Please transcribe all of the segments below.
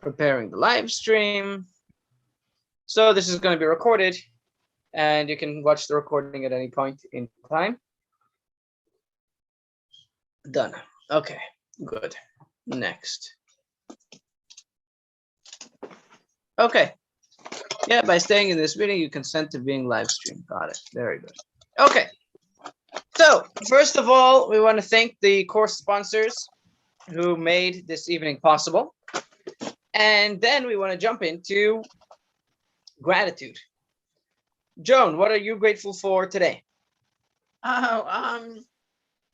preparing the live stream. So this is going to be recorded, and you can watch the recording at any point in time. Done. Okay, good. Next. Okay. Yeah, by staying in this meeting, you consent to being live streamed. Got it. Very good. Okay. So first of all, we want to thank the course sponsors who made this evening possible. And then we want to jump into gratitude. Joan, what are you grateful for today? Oh,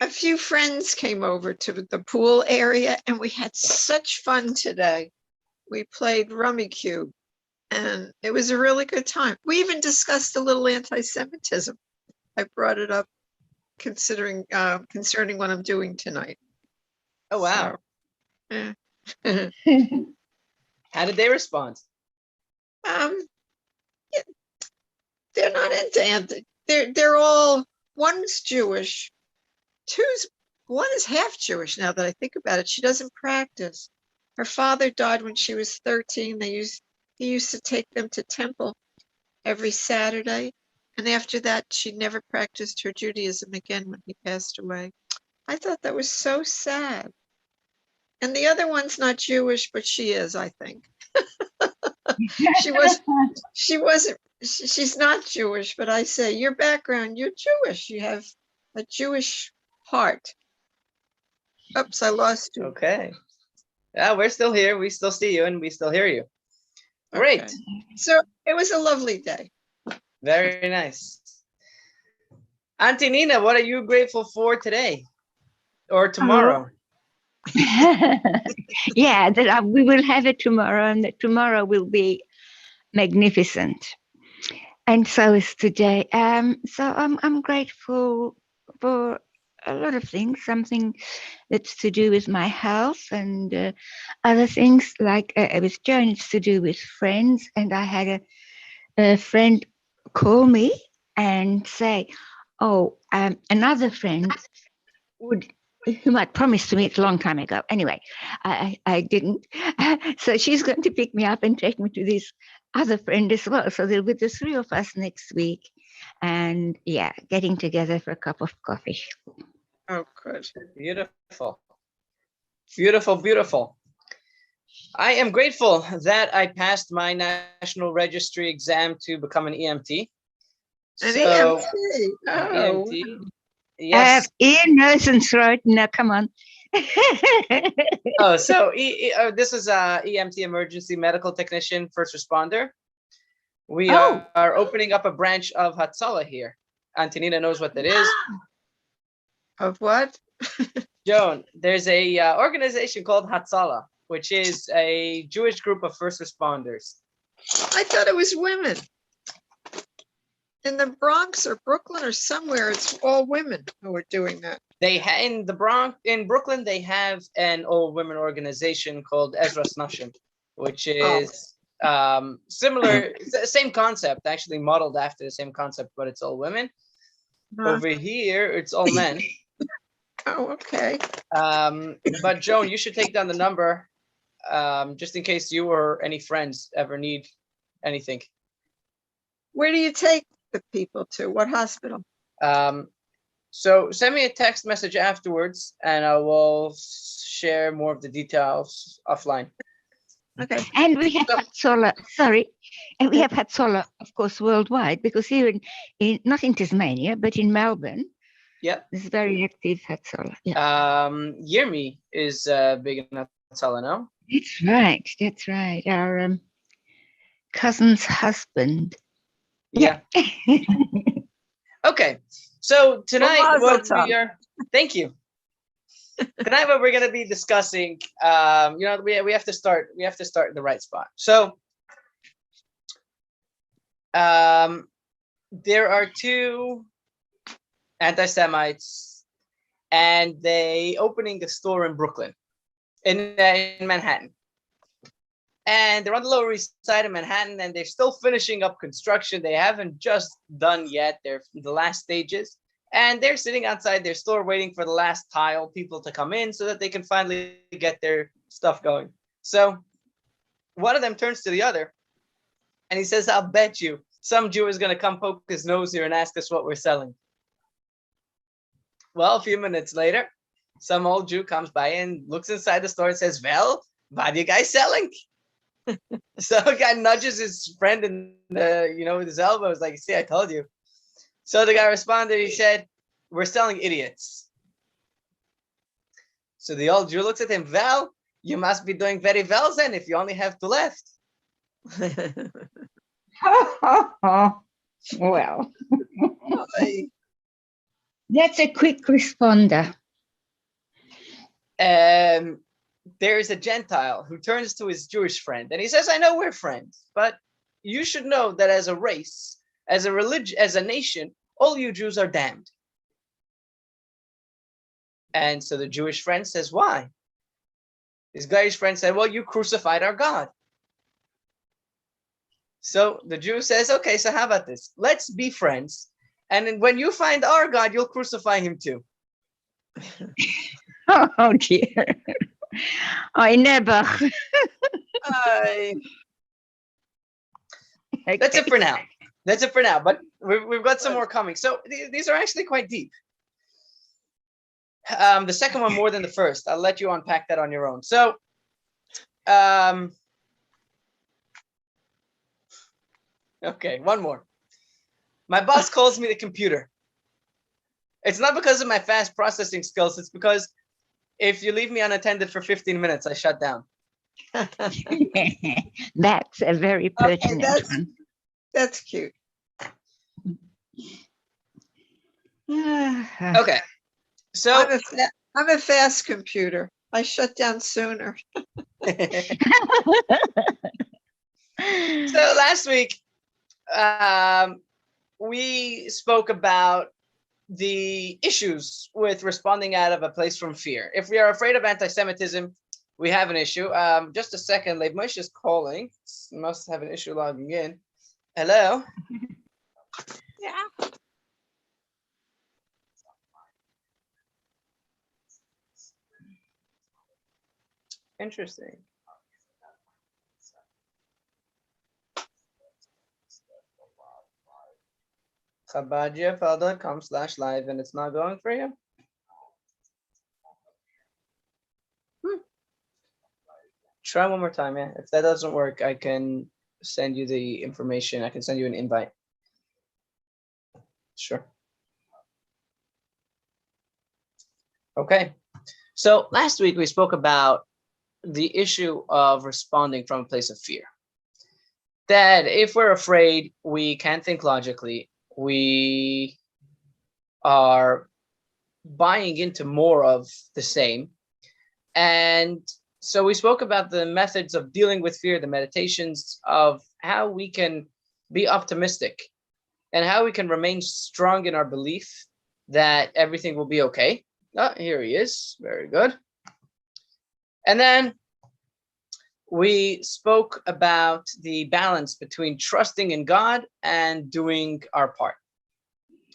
a few friends came over to the pool area and we had such fun today. We played Rummy Cube and it was a really good time. We even discussed a little anti-Semitism. I brought it up concerning what I'm doing tonight. Oh, wow. So, yeah. How did they respond? Yeah, they're not into they're all, one's Jewish, one is half Jewish now that I think about it. She doesn't practice. Her father died when she was 13. He used to take them to temple every Saturday. And after that, she never practiced her Judaism again when he passed away. I thought that was so sad. And the other one's not Jewish, but she is, I think. She's not Jewish, but I say, your background, you're Jewish. You have a Jewish heart. Oops, I lost you. Okay. Yeah, we're still here. We still see you and we still hear you. Great. Okay. So it was a lovely day. Very nice. Auntie Nina, what are you grateful for today or tomorrow? Yeah, we will have it tomorrow, and that tomorrow will be magnificent. And so is today. So I'm grateful for a lot of things. Something that's to do with my health, and other things like with Joan, it's to do with friends. And I had a friend call me and say, "Oh, another friend whom I'd promised to meet a long time ago. Anyway, I didn't. So she's going to pick me up and take me to this other friend as well. So there'll be the three of us next week. And yeah, getting together for a cup of coffee." Oh, good. Beautiful. Beautiful, beautiful. I am grateful that I passed my national registry exam to become an EMT. An So, EMT. Oh. EMT. Yes. Ear, nose, and throat. Now, come on. Oh, so this is a EMT, emergency medical technician, first responder. We are opening up a branch of Hatzalah here. Antonina knows what that is. Of what? Joan, there's a organization called Hatzalah, which is a Jewish group of first responders. I thought it was women. In the Bronx or Brooklyn or somewhere, it's all women who are doing that. In the Bronx, in Brooklyn, they have an all-women organization called Ezras Nashim, which is similar, same concept, actually modeled after the same concept, but it's all women. Over here, it's all men. Oh, okay. But Joan, you should take down the number just in case you or any friends ever need anything. Where do you take the people to? What hospital? So send me a text message afterwards and I will share more of the details offline. Okay. And we have Hatzalah, and we have Hatzalah, of course, worldwide, because here in not in Tasmania, but in Melbourne, it's very active Hatzalah. Yeah. Yirmi is big in Hatzalah, no? That's right. Our cousin's husband. Yeah. Okay. So tonight, thank you. Tonight, what we're going to be discussing, we have to start in the right spot. So, there are two anti-Semites, and they opening a store in Brooklyn, in Manhattan. And they're on the Lower East Side of Manhattan, and they're still finishing up construction. They haven't just done yet. They're in the last stages. And they're sitting outside their store waiting for the last tile people to come in so that they can finally get their stuff going. So one of them turns to the other and he says, I'll bet you some Jew is going to come poke his nose here and ask us what we're selling. Well, a few minutes later, some old Jew comes by and looks inside the store and says, well, what are you guys selling? So the guy nudges his friend in the, with his elbow. It's like, see, I told you. So the guy responded, he said, we're selling idiots. So the old Jew looks at him, well, you must be doing very well then if you only have two left. Well, that's a quick responder. There's a Gentile who turns to his Jewish friend and he says, I know we're friends, but you should know that as a race, as a religion, as a nation, all you Jews are damned. And so the Jewish friend says, why? His Jewish friend said, well, you crucified our God. So the Jew says, okay, so how about this? Let's be friends. And then when you find our God, you'll crucify him too. Oh dear. I never. That's it for now. That's it for now. But we've got some more coming. So these are actually quite deep. The second one more than the first. I'll let you unpack that on your own. So, okay, one more. My boss calls me the computer. It's not because of my fast processing skills. It's because if you leave me unattended for 15 minutes, I shut down. That's a very pertinent one. That's cute. Okay. So I'm a fast computer. I shut down sooner. So last week, we spoke about the issues with responding out of a place from fear. If we are afraid of anti-Semitism, we have an issue. Just a second, Leib Moshe is calling. Must have an issue logging in. Hello. Yeah. Interesting. ChabadGFL.com/live, and it's not going for you? Try one more time, yeah. If that doesn't work, I can send you the information. I can send you an invite. Sure. Okay. So last week we spoke about the issue of responding from a place of fear. That if we're afraid, we can't think logically. We are buying into more of the same. And so we spoke about the methods of dealing with fear, the meditations of how we can be optimistic and how we can remain strong in our belief that everything will be okay. Oh, here he is. Very good. And then we spoke about the balance between trusting in God and doing our part.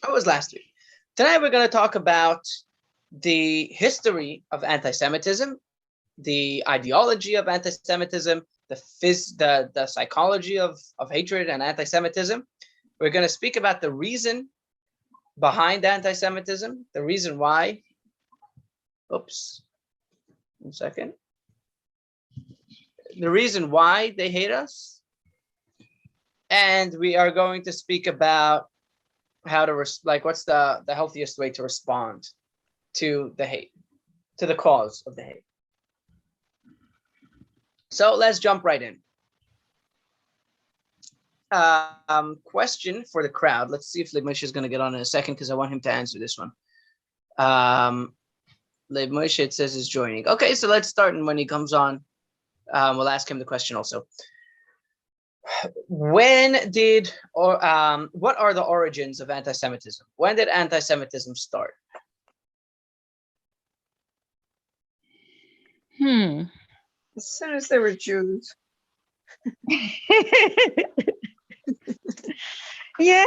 That was last week. Tonight we're going to talk about the history of anti-Semitism, the ideology of anti-Semitism, the psychology of hatred and anti-Semitism. We're going to speak about the reason behind anti-Semitism, the reason why. Oops. 1 second. The reason why they hate us. And we are going to speak about how to, what's the healthiest way to respond to the hate, to the cause of the hate. So let's jump right in. Question for the crowd. Let's see if Leib Moshe is going to get on in a second because I want him to answer this one. Leib Moshe, it says, is joining. Okay, so let's start, and when he comes on, we'll ask him the question also. When did, or what are the origins of anti-Semitism? When did anti-Semitism start? As soon as there were Jews. Yeah.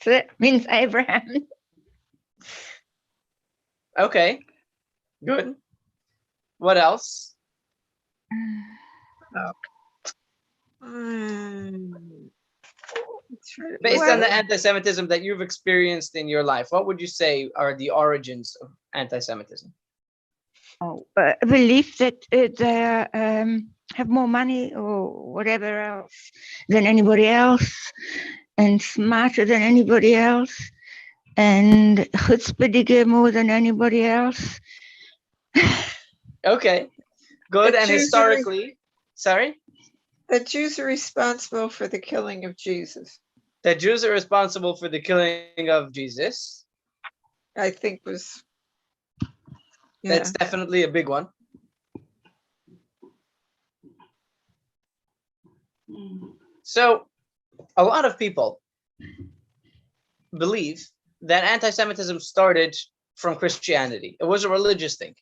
So that means Abraham. Okay, good. What else? Um, Based on Well- the anti-Semitism that you've experienced in your life, what would you say are the origins of anti-Semitism? Belief that they have more money or whatever else than anybody else, and smarter than anybody else, and chutzpahdiger more than anybody else. Okay, good. The And Jews are- historically, sorry, The Jews are responsible for the killing of Jesus, that Jews are responsible for the killing of Jesus. I think was, yeah. That's definitely a big one. So, a lot of people believe that anti-Semitism started from Christianity. It was a religious thing.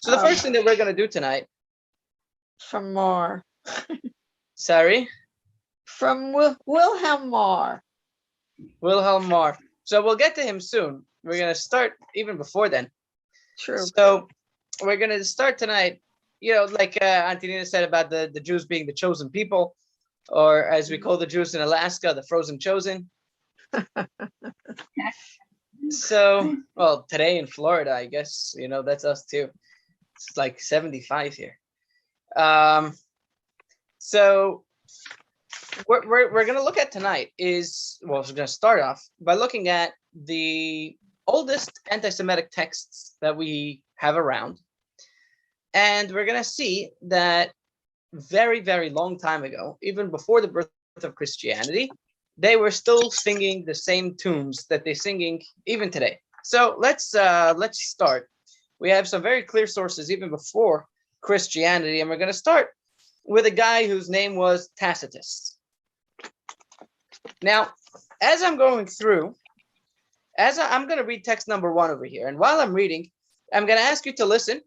So the first thing that we're going to do tonight, From Marr. sorry, From Wilhelm Marr. Wilhelm Marr. So we'll get to him soon. We're going to start even before then. True. So we're going to start tonight, like Antonina said about the Jews being the chosen people, or as we call the Jews in Alaska, the frozen chosen. So, well, today in Florida, I guess, that's us too. It's like 75 here. So we're going to look at tonight we're going to start off by looking at the oldest anti-Semitic texts that we have around. And we're going to see that very, very long time ago, even before the birth of Christianity, they were still singing the same tunes that they're singing even today. So let's start. We have some very clear sources even before Christianity, and we're going to start with a guy whose name was Tacitus. Now, as I'm going through, I'm going to read text number 1 over here, and while I'm reading, I'm going to ask you to listen,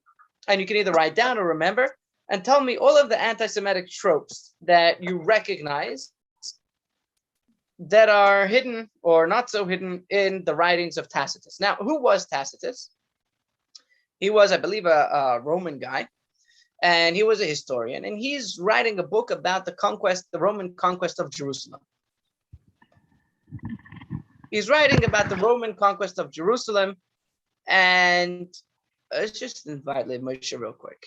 and you can either write down or remember, and tell me all of the anti-Semitic tropes that you recognize that are hidden or not so hidden in the writings of Tacitus. Now, who was Tacitus? He was, I believe, a Roman guy, and he was a historian, and he's writing a book about the Roman conquest of Jerusalem. He's writing about the Roman conquest of Jerusalem, and let's just invite Lev Moshe real quick.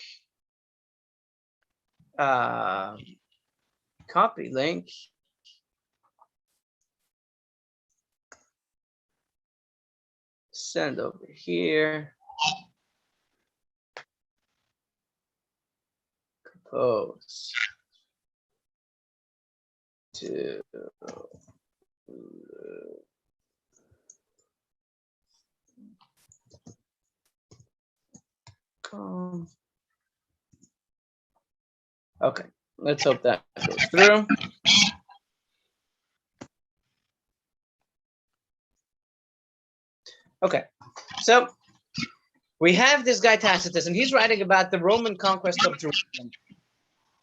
Copy link. Send over here. Compose to okay, let's hope that goes through. Okay, so we have this guy Tacitus, and he's writing about the Roman conquest of Jerusalem.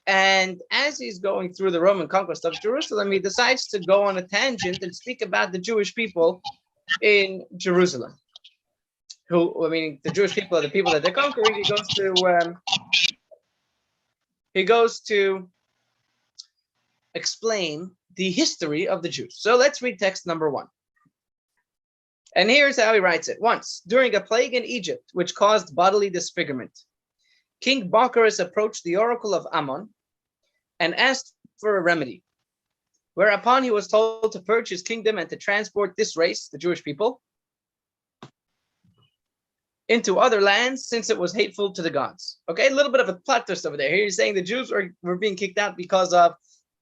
And as he's going through the Roman conquest of Jerusalem, he decides to go on a tangent and speak about the Jewish people in Jerusalem. The Jewish people are the people that they're conquering. He goes to explain the history of the Jews. So let's read text number 1. And here's how he writes it. Once, during a plague in Egypt, which caused bodily disfigurement, King Bocchus approached the oracle of Ammon and asked for a remedy, whereupon he was told to purge his kingdom and to transport this race, the Jewish people, into other lands, since it was hateful to the gods. Okay, a little bit of a plot twist over there. Here he's saying the Jews were being kicked out because of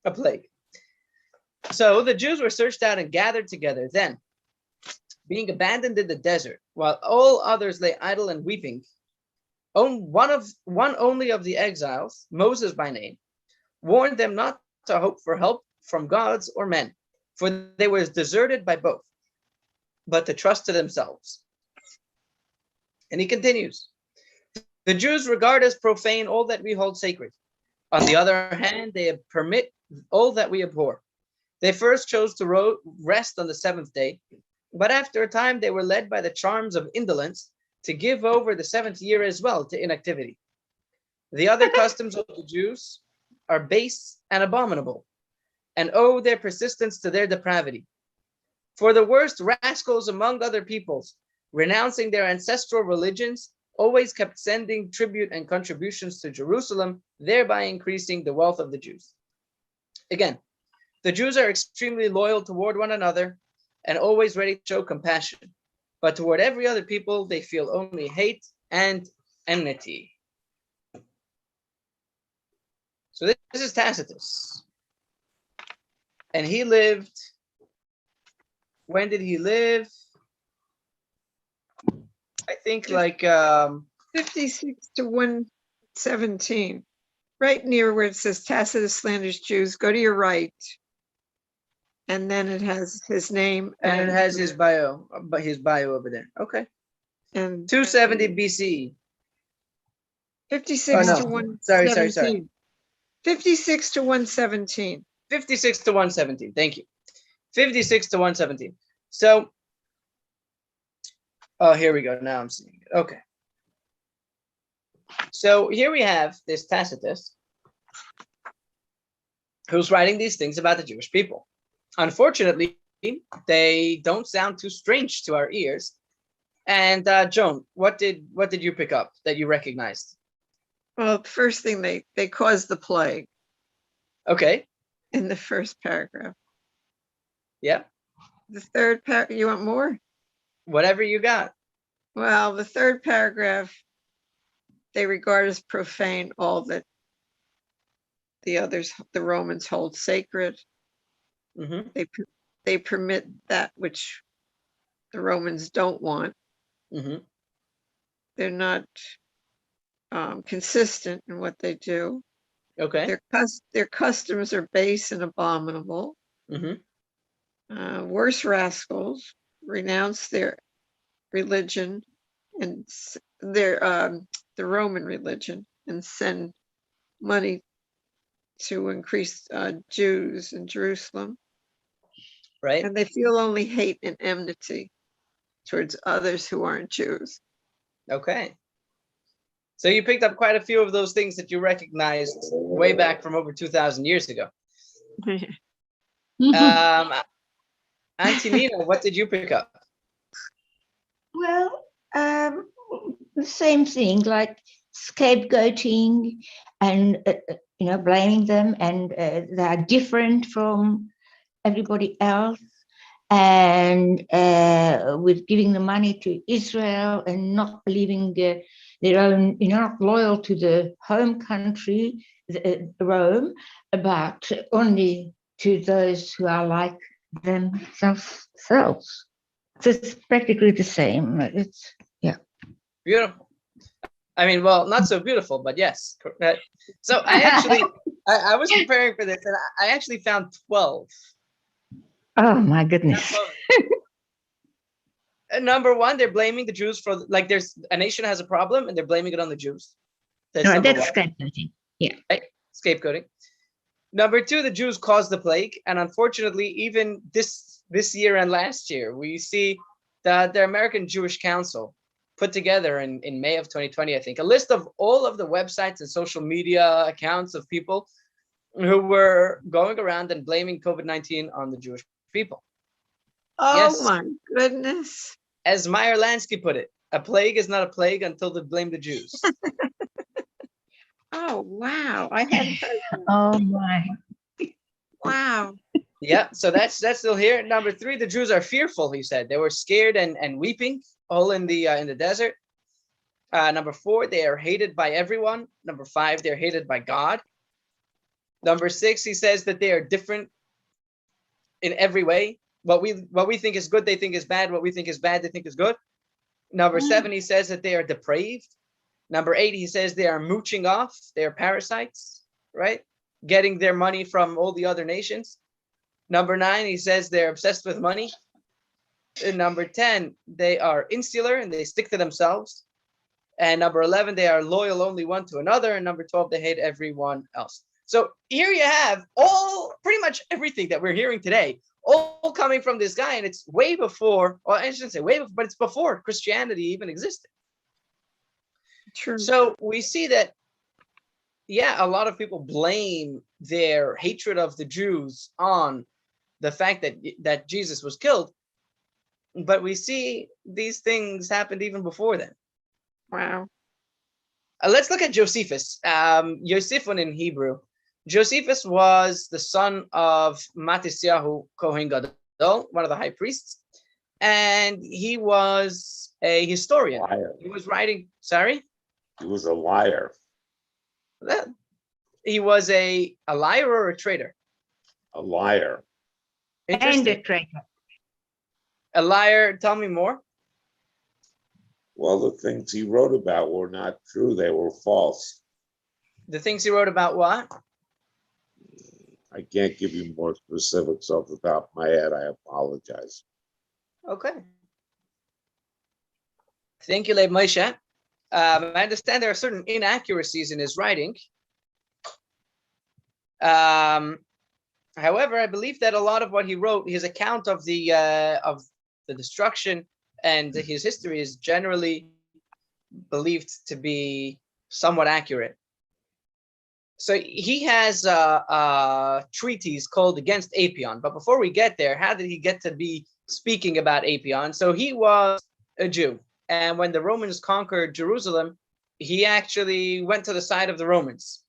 a plague. So the Jews were searched out and gathered together. Then, being abandoned in the desert, while all others lay idle and weeping, one only of the exiles, Moses by name, warned them not to hope for help from gods or men, for they were deserted by both, but to trust to themselves. And he continues, the Jews regard as profane all that we hold sacred. On the other hand, they permit all that we abhor. They first chose to rest on the 7th day, but after a time they were led by the charms of indolence to give over the 7th year as well to inactivity. The other customs of the Jews are base and abominable, and owe their persistence to their depravity. For the worst rascals among other peoples, renouncing their ancestral religions, always kept sending tribute and contributions to Jerusalem, thereby increasing the wealth of the Jews. Again, the Jews are extremely loyal toward one another and always ready to show compassion. But toward every other people, they feel only hate and enmity. So this is Tacitus. And he lived, when did he live? I think like 56 to 117. Right near where it says Tacitus slanders Jews, go to your right. And then it has his name. and it has his bio over there. Okay. And 270 BC. 56 Oh, no. to 117. Sorry. 56 to 117. 56 to 117. Thank you. 56 to 117. So, oh, here we go. Now I'm seeing it. Okay. So here we have this Tacitus who's writing these things about the Jewish people. Unfortunately, they don't sound too strange to our ears. And Joan, what did you pick up that you recognized? Well, the first thing they caused the plague Okay. in the first paragraph. Yeah. The third paragraph, you want more? Whatever you got. Well, the third paragraph, they regard as profane all that the Romans hold sacred. Mm-hmm. They permit that which the Romans don't want. Mm-hmm. They're not consistent in what they do. Okay. Their customs are base and abominable. Mm-hmm. Worse rascals renounce their religion and their the Roman religion and send money to increase Jews in Jerusalem. Right. And they feel only hate and enmity towards others who aren't Jews. Okay. So you picked up quite a few of those things that you recognized way back from over 2,000 years ago. Auntie Nina, what did you pick up? Well, the same thing, like scapegoating and blaming them, and they are different from everybody else, and with giving the money to Israel and not believing their own, not loyal to the home country, Rome, but only to those who are like themselves. So it's practically the same. It's Beautiful. I mean, well, not so beautiful, but yes. So I actually, I was preparing for this, and I actually found 12. Oh my goodness. Number one, they're blaming the Jews for, like, there's a nation has a problem and they're blaming it on the Jews. That's scapegoating. Yeah. Right? Scapegoating. Number two, the Jews caused the plague. And unfortunately, even this year and last year, we see that the American Jewish Council put together in May of 2020, I think, a list of all of the websites and social media accounts of people who were going around and blaming COVID-19 on the Jewish people. Oh, yes. My goodness. As Meyer Lansky put it, a plague is not a plague until they blame the Jews. Oh, wow. I hadn't heard that. Oh my. Wow. Yeah, so that's still here. Number three, the Jews are fearful, he said. They were scared and weeping all in the desert. Number four, they are hated by everyone. Number five, they're hated by God. Number six, he says that they are different in every way. What we think is good, they think is bad. What we think is bad, they think is good. Number seven, he says that they are depraved. Number eight, he says they are mooching off. They are parasites, right? Getting their money from all the other nations. Number nine, he says they're obsessed with money. And number 10, they are insular and they stick to themselves. And number 11, they are loyal only one to another. And number 12, they hate everyone else. So here you have all pretty much everything that we're hearing today, all coming from this guy. And it's way before, or I shouldn't say way before, but it's before Christianity even existed. True. So we see that yeah, a lot of people blame their hatred of the Jews on the fact that Jesus was killed, but we see these things happened even before then. Wow. Let's look at Josephus. Josephon in Hebrew. Josephus was the son of Matisyahu Kohen Gadol, one of the high priests, and he was a historian. Liar. He was writing. Sorry, He was a liar. he was a liar or a traitor. A liar. And Interesting. a traitor. A liar. Tell me more. Well, the things he wrote about were not true. They were false. The things he wrote about what? I can't give you more specifics off the top of my head. I apologize. Okay. Thank you, Leib Moshe. I understand there are certain inaccuracies in his writing. However, I believe that a lot of what he wrote, his account of the destruction and his history, is generally believed to be somewhat accurate. So he has a treatise called Against Apion. But before we get there, how did he get to be speaking about Apion? So he was a Jew. And when the Romans conquered Jerusalem, he actually went to the side of the Romans.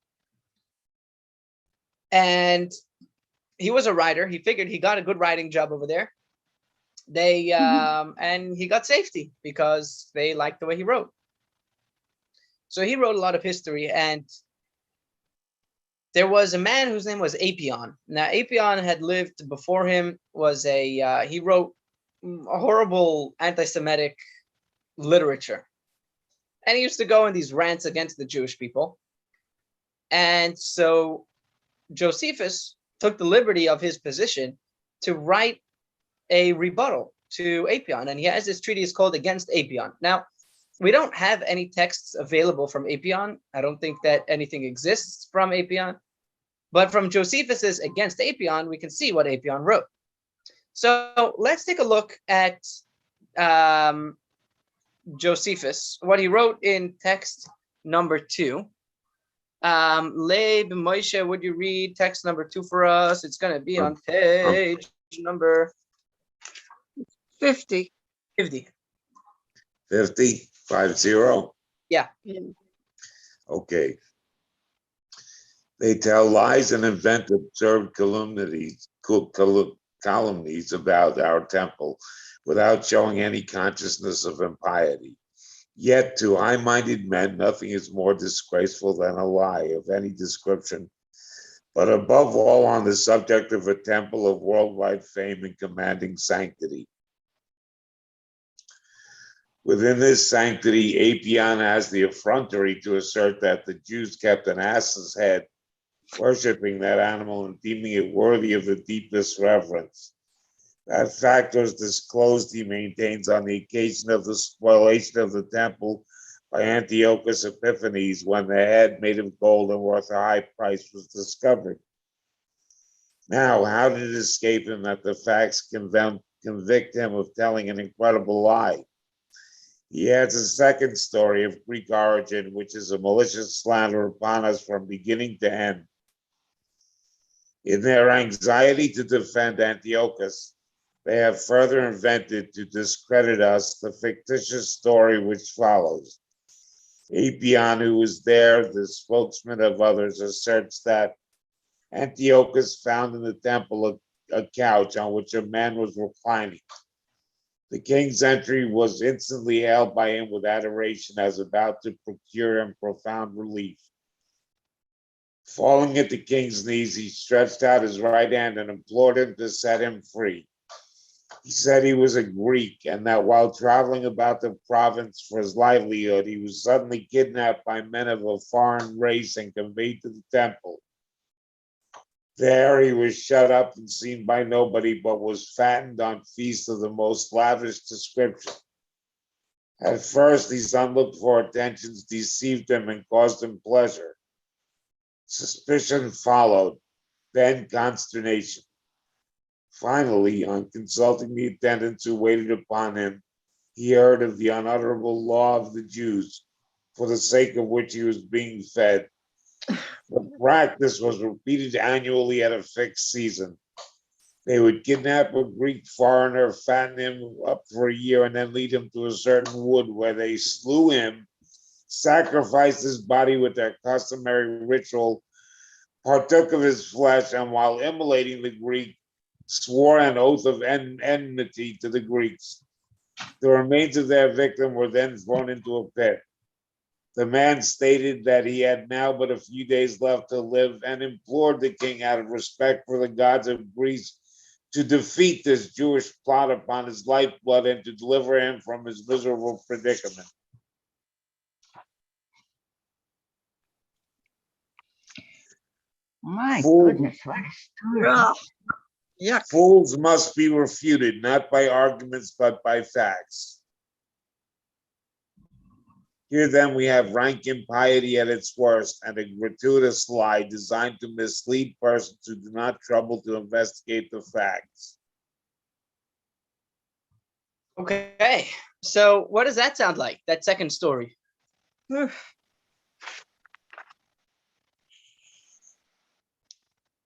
And he was a writer. He figured he got a good writing job over there. And he got safety because they liked the way he wrote. So he wrote a lot of history, and there was a man whose name was Apion. Now, Apion had lived before him, he wrote a horrible anti-Semitic literature. And he used to go in these rants against the Jewish people. And so Josephus took the liberty of his position to write a rebuttal to Apion. And he has this treatise called Against Apion. Now, we don't have any texts available from Apion. I don't think that anything exists from Apion. But from Josephus's Against Apion, we can see what Apion wrote. So let's take a look at Josephus, what he wrote in text number 2. Leib Moshe, would you read text number 2 for us? It's going to be on page number 50. 50. 50? 50? Yeah. Okay. They tell lies and invent absurd calumnies about our temple without showing any consciousness of impiety. Yet to high-minded men, nothing is more disgraceful than a lie of any description, but above all on the subject of a temple of worldwide fame and commanding sanctity. Within this sanctity, Apion has the effrontery to assert that the Jews kept an ass's head, worshiping that animal and deeming it worthy of the deepest reverence. That fact was disclosed, he maintains, on the occasion of the spoliation of the temple by Antiochus Epiphanes, when the head made of gold and worth a high price was discovered. Now, how did it escape him that the facts convict him of telling an incredible lie? He adds a second story of Greek origin, which is a malicious slander upon us from beginning to end. In their anxiety to defend Antiochus, they have further invented to discredit us the fictitious story which follows. Apion, who is there, the spokesman of others, asserts that Antiochus found in the temple a couch on which a man was reclining. The king's entry was instantly hailed by him with adoration as about to procure him profound relief. Falling at the king's knees, he stretched out his right hand and implored him to set him free. He said he was a Greek and that while traveling about the province for his livelihood, he was suddenly kidnapped by men of a foreign race and conveyed to the temple. There he was shut up and seen by nobody, but was fattened on feasts of the most lavish description. At first, these unlooked for attentions deceived him and caused him pleasure. Suspicion followed, then consternation. Finally, on consulting the attendants who waited upon him, he heard of the unutterable law of the Jews, for the sake of which he was being fed. The practice was repeated annually at a fixed season. They would kidnap a Greek foreigner, fatten him up for a year, and then lead him to a certain wood where they slew him, sacrificed his body with their customary ritual, partook of his flesh, and while immolating the Greek, swore an oath of enmity to the Greeks. The remains of their victim were then thrown into a pit. The man stated that he had now but a few days left to live and implored the king, out of respect for the gods of Greece, to defeat this Jewish plot upon his lifeblood and to deliver him from his miserable predicament. My Fool- goodness, what a story. Ugh. Yuck. Fools must be refuted, not by arguments, but by facts. Here then we have rank impiety at its worst, and a gratuitous lie designed to mislead persons who do not trouble to investigate the facts. Okay. So what does that sound like? That second story.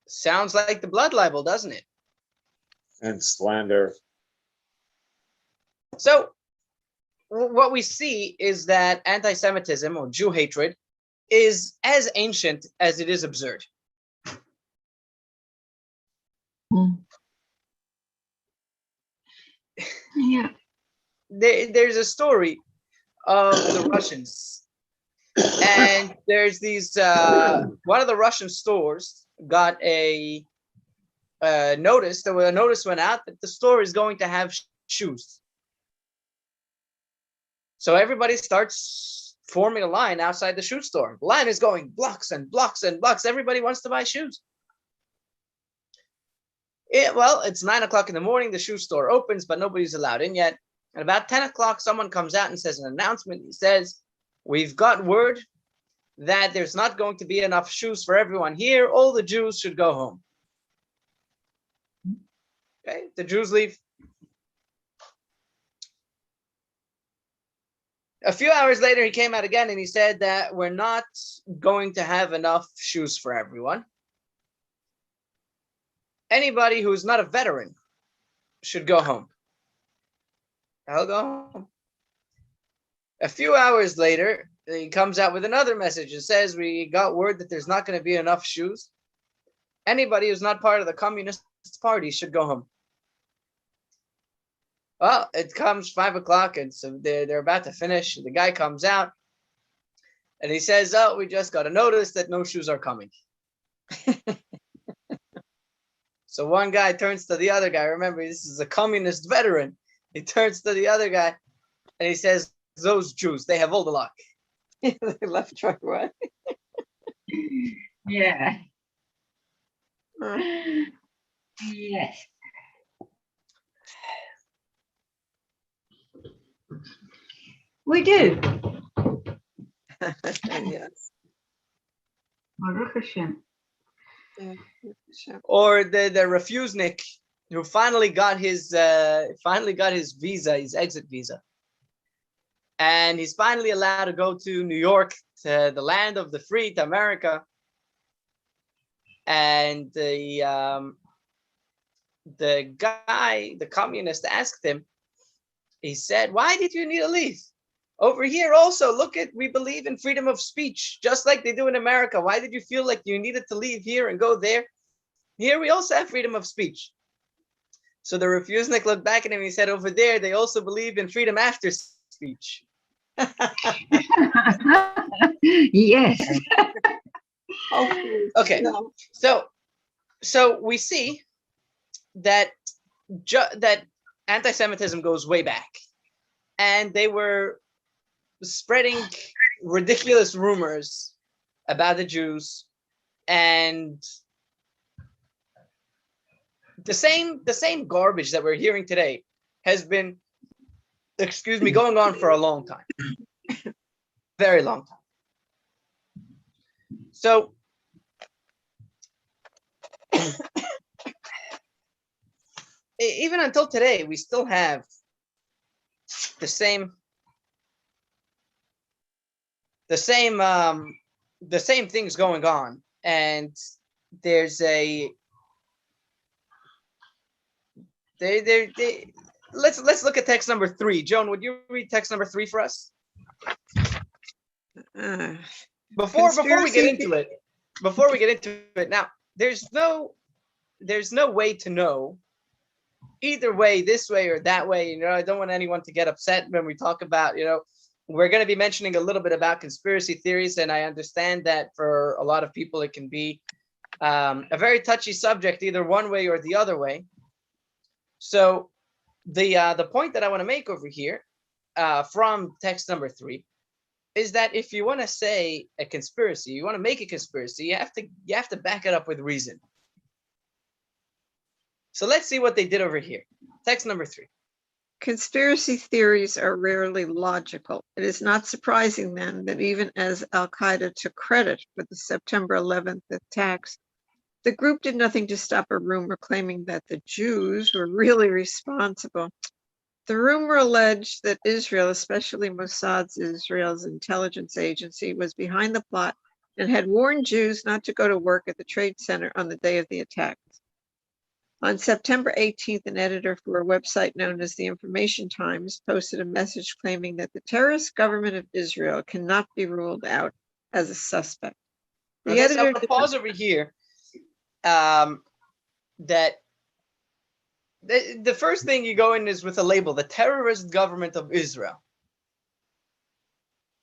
Sounds like the blood libel, doesn't it? And slander. So what we see is that anti-Semitism or Jew hatred is as ancient as it is absurd. Yeah. There's a story of the Russians, and there's these one of the Russian stores got a notice. A notice went out that the store is going to have shoes. So everybody starts forming a line outside the shoe store. The line is going blocks and blocks and blocks. Everybody wants to buy shoes. Well, it's 9 o'clock in the morning. The shoe store opens, but nobody's allowed in yet. At about 10 o'clock, someone comes out and says an announcement. He says, "We've got word that there's not going to be enough shoes for everyone here. All the Jews should go home." Okay, the Jews leave. A few hours later, he came out again and he said that we're not going to have enough shoes for everyone. Anybody who's not a veteran should go home. I'll go home. A few hours later, he comes out with another message and says, "We got word that there's not going to be enough shoes. Anybody who's not part of the Communist Party should go home." Well, it comes 5 o'clock, and so they're about to finish. The guy comes out, and he says, "Oh, we just got a notice that no shoes are coming." So one guy turns to the other guy. Remember, this is a communist veteran. He turns to the other guy, and he says, "Those Jews, they have all the luck." They left right away. Yeah. Yes. We do. Yes. Baruch Hashem. Yeah. Sure. Or the refusenik who finally got his visa, his exit visa, and he's finally allowed to go to New York, to the land of the free, to America. And the guy, the communist, asked him. He said, "Why did you need to leave? Over here also, look at, we believe in freedom of speech, just like they do in America. Why did you feel like you needed to leave here and go there? Here we also have freedom of speech." So the refusenik looked back at him and he said, "Over there, they also believe in freedom after speech." Yes. Hopefully, Okay, no. so we see that that anti-Semitism goes way back, and they were spreading ridiculous rumors about the Jews, and the same garbage that we're hearing today has been, going on for a long time, very long time. So even until today, we still have the same things going on, and there's a they let's look at text number 3. Joan, would you read text number 3 for us? Before we get into it, now there's no way to know either way, this way or that way. You know, I don't want anyone to get upset when we talk about, you know, we're going to be mentioning a little bit about conspiracy theories, and I understand that for a lot of people it can be a very touchy subject, either one way or the other way. So the point that I want to make over here from text number 3 is that if you want to say a conspiracy, you want to make a conspiracy, you have to back it up with reason. So let's see what they did over here. Text number 3. Conspiracy theories are rarely logical. It is not surprising then that even as Al-Qaeda took credit for the September 11th attacks, the group did nothing to stop a rumor claiming that the Jews were really responsible. The rumor alleged that Israel, especially Mossad's Israel's intelligence agency, was behind the plot and had warned Jews not to go to work at the Trade Center on the day of the attacks. On September 18th, an editor for a website known as the Information Times posted a message claiming that the terrorist government of Israel cannot be ruled out as a suspect. The editor, I'm going to pause over here. That the first thing you go in is with a label, the terrorist government of Israel.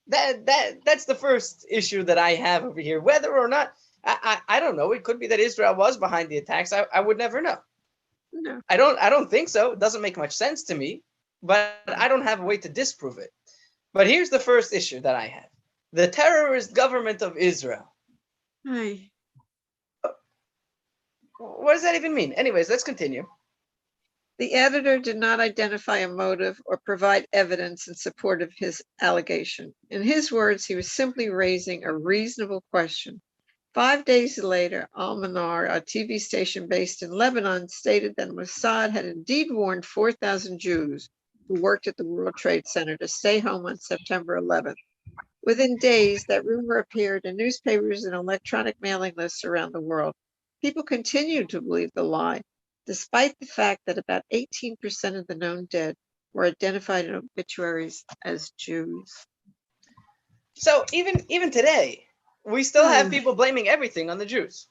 That's the first issue that I have over here. Whether or not, I don't know. It could be that Israel was behind the attacks. I would never know. no. I don't think so. It doesn't make much sense to me, but I don't have a way to disprove it. But here's the first issue that I have. The terrorist government of Israel. Hi. What does that even mean? Anyways, let's continue. The editor did not identify a motive or provide evidence in support of his allegation. In his words, he was simply raising a reasonable question. 5 days later, Al-Manar, a TV station based in Lebanon, stated that Mossad had indeed warned 4,000 Jews who worked at the World Trade Center to stay home on September 11th. Within days, that rumor appeared in newspapers and electronic mailing lists around the world. People continued to believe the lie, despite the fact that about 18% of the known dead were identified in obituaries as Jews. So even today, we still have people blaming everything on the Jews.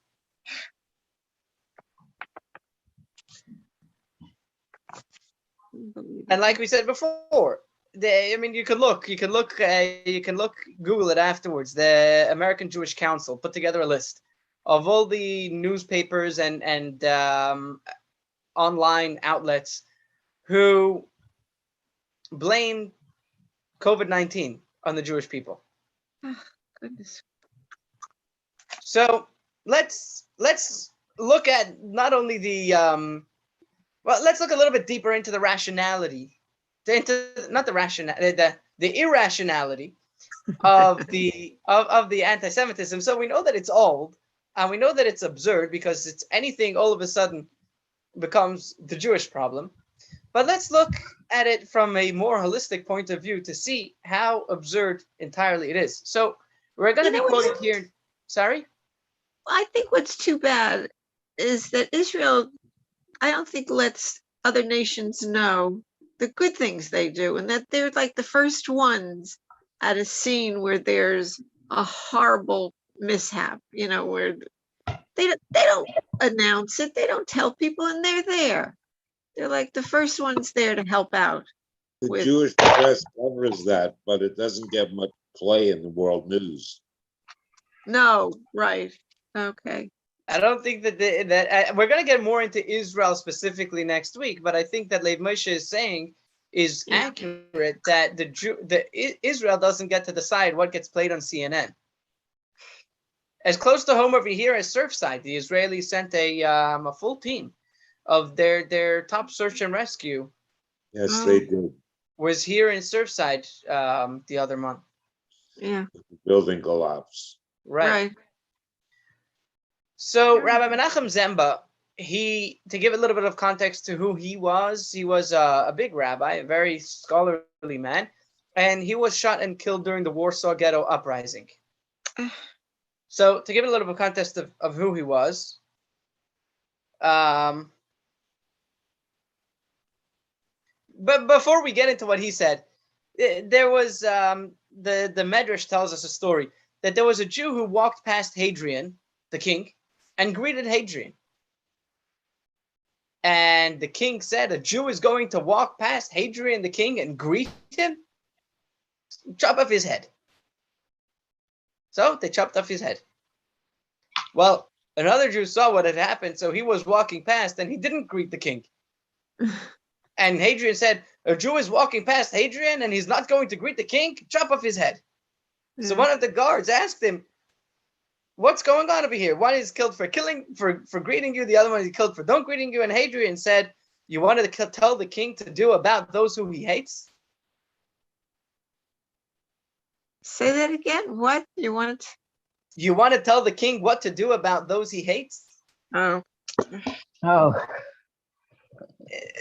And like we said before, you can look, Google it afterwards. The American Jewish Council put together a list of all the newspapers and online outlets who blame COVID-19 on the Jewish people. Oh, goodness. So let's look at not only the let's look a little bit deeper into the rationality, the irrationality of the of the anti-Semitism. So we know that it's old, and we know that it's absurd because it's anything all of a sudden becomes the Jewish problem. But let's look at it from a more holistic point of view to see how absurd entirely it is. So we're going to be quoting here. Sorry? I think what's too bad is that Israel, I don't think, lets other nations know the good things they do, and that they're like the first ones at a scene where there's a horrible mishap, you know, where they don't announce it, they don't tell people, and they're there. They're like the first ones there to help out. The Jewish press covers that, but it doesn't get much play in the world news. No, right. Okay. I don't think that we're going to get more into Israel specifically next week, but I think that Lev Moshe is saying is accurate, that Israel doesn't get to decide what gets played on CNN. As close to home over here as Surfside, the Israelis sent a full team of their top search and rescue. Yes, they did. Was here in Surfside the other month. Yeah. The building collapse. Right. So Rabbi Menachem Zemba, to give a little bit of context to who he was a big rabbi, a very scholarly man, and he was shot and killed during the Warsaw Ghetto Uprising. So to give it a little bit of context of who he was, but before we get into what he said, there was the Medrash tells us a story that there was a Jew who walked past Hadrian, the king, and greeted Hadrian. And the king said, a Jew is going to walk past Hadrian the king and greet him? Chop off his head. So they chopped off his head. Well, another Jew saw what had happened, so he was walking past and he didn't greet the king. And Hadrian said, a Jew is walking past Hadrian and he's not going to greet the king? Chop off his head. So one of the guards asked him, what's going on over here? One is killed for greeting you, the other one is killed for don't greeting you. And Hadrian said, you wanted to tell the king to do about those who he hates? Say that again. What you wanted? You want to tell the king what to do about those he hates? Oh, Oh,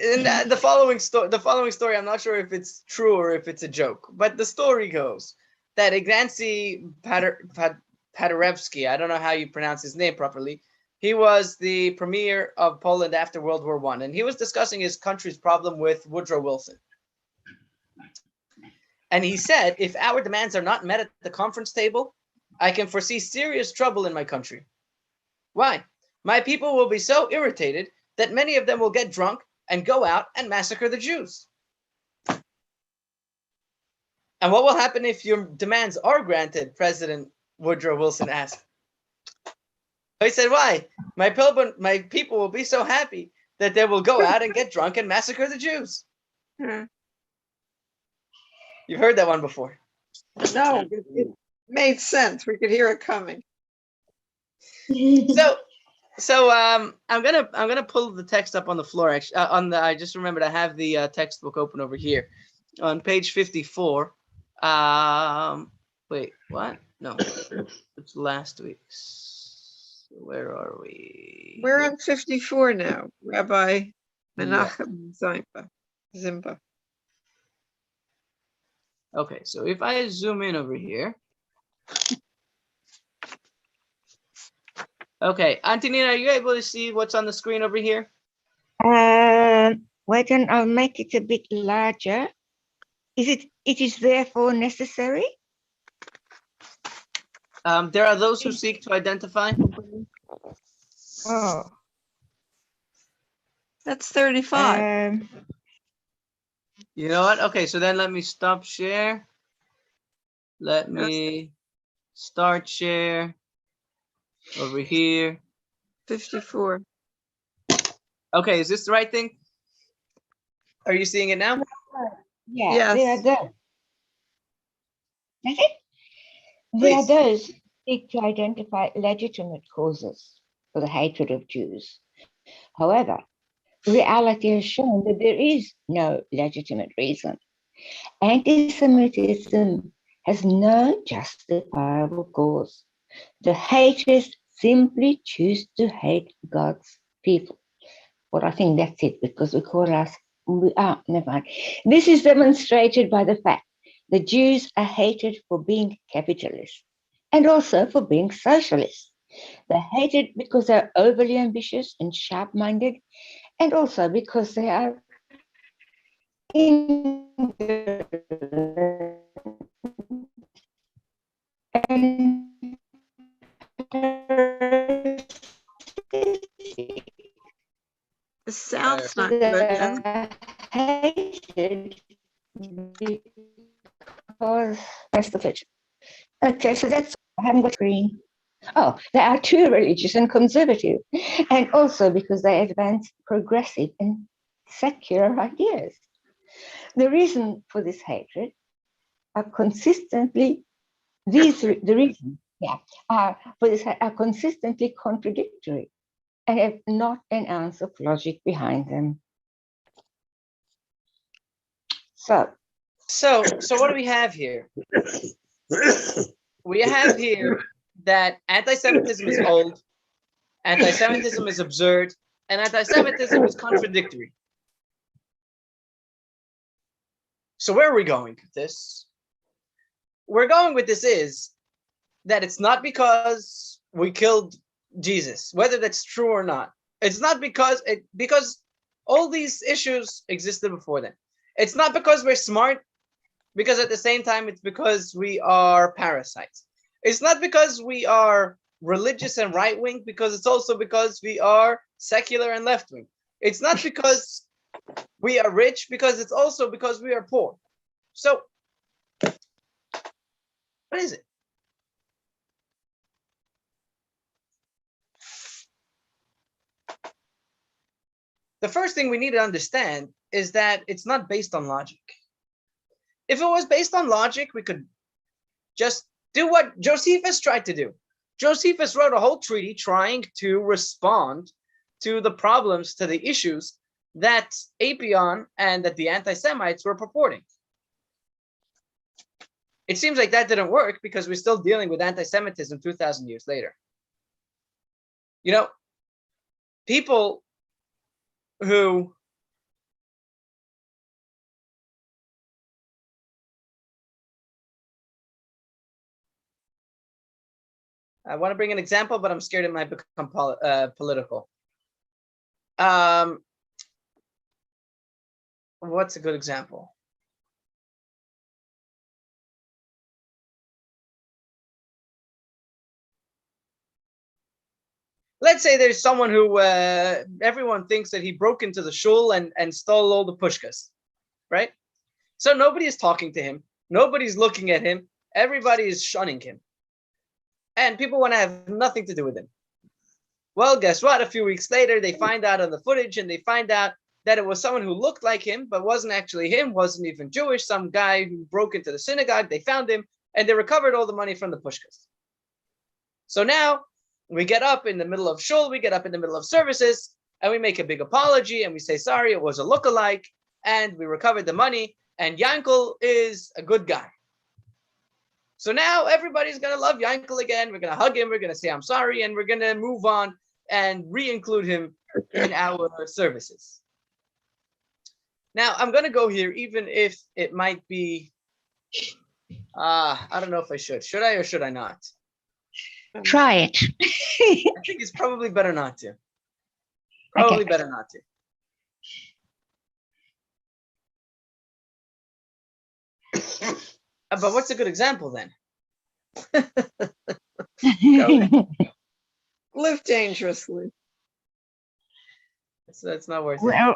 And the following story, I'm not sure if it's true or if it's a joke, but the story goes that Ignacy Paderewski, I don't know how you pronounce his name properly, he was the premier of Poland after World War I, and he was discussing his country's problem with Woodrow Wilson. And he said, if our demands are not met at the conference table, I can foresee serious trouble in my country. Why? My people will be so irritated that many of them will get drunk and go out and massacre the Jews. And what will happen if your demands are granted? President Woodrow Wilson asked. He said, why? My people will be so happy that they will go out and get drunk and massacre the Jews. You've heard that one before. no, it made sense. We could hear it coming. So I'm gonna pull the text up on the floor. Actually, I just remembered I have the textbook open over here on page 54. Wait, what? No, it's last week's. Where are we? We're on 54 now, Rabbi Menachem Zimba. Okay, so if I zoom in over here. Okay, Antonina, are you able to see what's on the screen over here? why don't I make it a bit larger? It is therefore necessary? There are those who seek to identify. Oh. That's 35. You know what? Okay, so then let me stop share. Let me start share over here. 54. Okay, is this the right thing? Are you seeing it now? Yeah, Yes. there are those. That's it? There Please. are those who seek to identify legitimate causes for the hatred of Jews. However, reality has shown that there is no legitimate reason. Anti-Semitism has no justifiable cause. The haters simply choose to hate God's people. Well, I think that's it, because never mind. This is demonstrated by the fact that Jews are hated for being capitalists and also for being socialists. They're hated because they're overly ambitious and sharp-minded, and also because they are The sound's not good. Jen. hated because that's the picture. Okay, so that's, I haven't got green. Oh, they are too religious and conservative, and also because they advance progressive and secular ideas. The reason for this hatred are consistently consistently contradictory and have not an ounce of logic behind them. So what do we have here? We have here that anti-Semitism is old, anti-Semitism is absurd, and anti-Semitism is contradictory. So where are we going with this? We're going with this is that it's not because we killed Jesus, whether that's true or not. It's not because all these issues existed before then. It's not because we're smart, because at the same time, it's because we are parasites. It's not because we are religious and right wing, because it's also because we are secular and left wing. It's not because we are rich, because it's also because we are poor. So, what is it? The first thing we need to understand is that it's not based on logic. If it was based on logic, we could just do what Josephus tried to do. Josephus wrote a whole treaty trying to respond to the problems, to the issues that Apion and that the anti-Semites were purporting. It seems like that didn't work because we're still dealing with anti-Semitism 2,000 years later. You know, people who I want to bring an example, but I'm scared it might become political. What's a good example? Let's say there's someone who everyone thinks that he broke into the shul and stole all the pushkas, right? So nobody is talking to him. Nobody's looking at him. Everybody is shunning him. And people want to have nothing to do with him. Well, guess what? A few weeks later, they find out on the footage and they find out that it was someone who looked like him, but wasn't actually him, wasn't even Jewish, some guy who broke into the synagogue. They found him and they recovered all the money from the pushkas. So now we get up in the middle of shul, we get up in the middle of services, and we make a big apology and we say, sorry, it was a lookalike, and we recovered the money, and Yankel is a good guy. So now everybody's going to love Yankel again. We're going to hug him. We're going to say, I'm sorry. And we're going to move on and re-include him in our services. Now, I'm going to go here, even if it might be, I don't know if I should. Should I or should I not? Try it. I think it's probably better not to. Probably better not to. But what's a good example then? Live dangerously. That's not worth it. Well,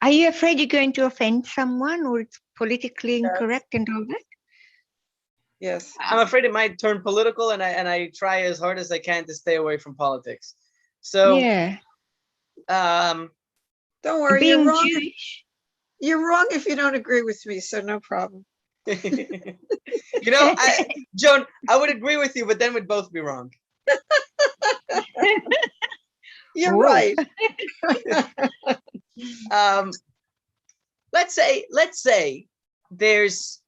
are you afraid you're going to offend someone, or it's politically incorrect and all that? Yes. I'm afraid it might turn political, and I try as hard as I can to stay away from politics. So Yeah. Don't worry, Being you're wrong. Jewish. You're wrong if you don't agree with me, so no problem. you know, Joan, I would agree with you, but then we'd both be wrong. You're Whoa. right. Let's say there's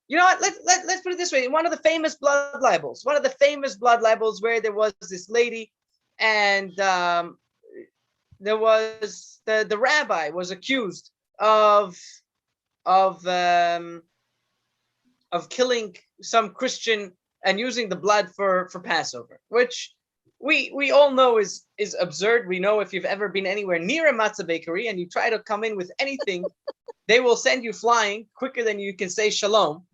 you know what, let's put it this way. One of the famous blood libels where there was this lady, and there was the rabbi was accused of killing some Christian and using the blood for Passover, which we all know is absurd. We know if you've ever been anywhere near a matzah bakery and you try to come in with anything, they will send you flying quicker than you can say shalom.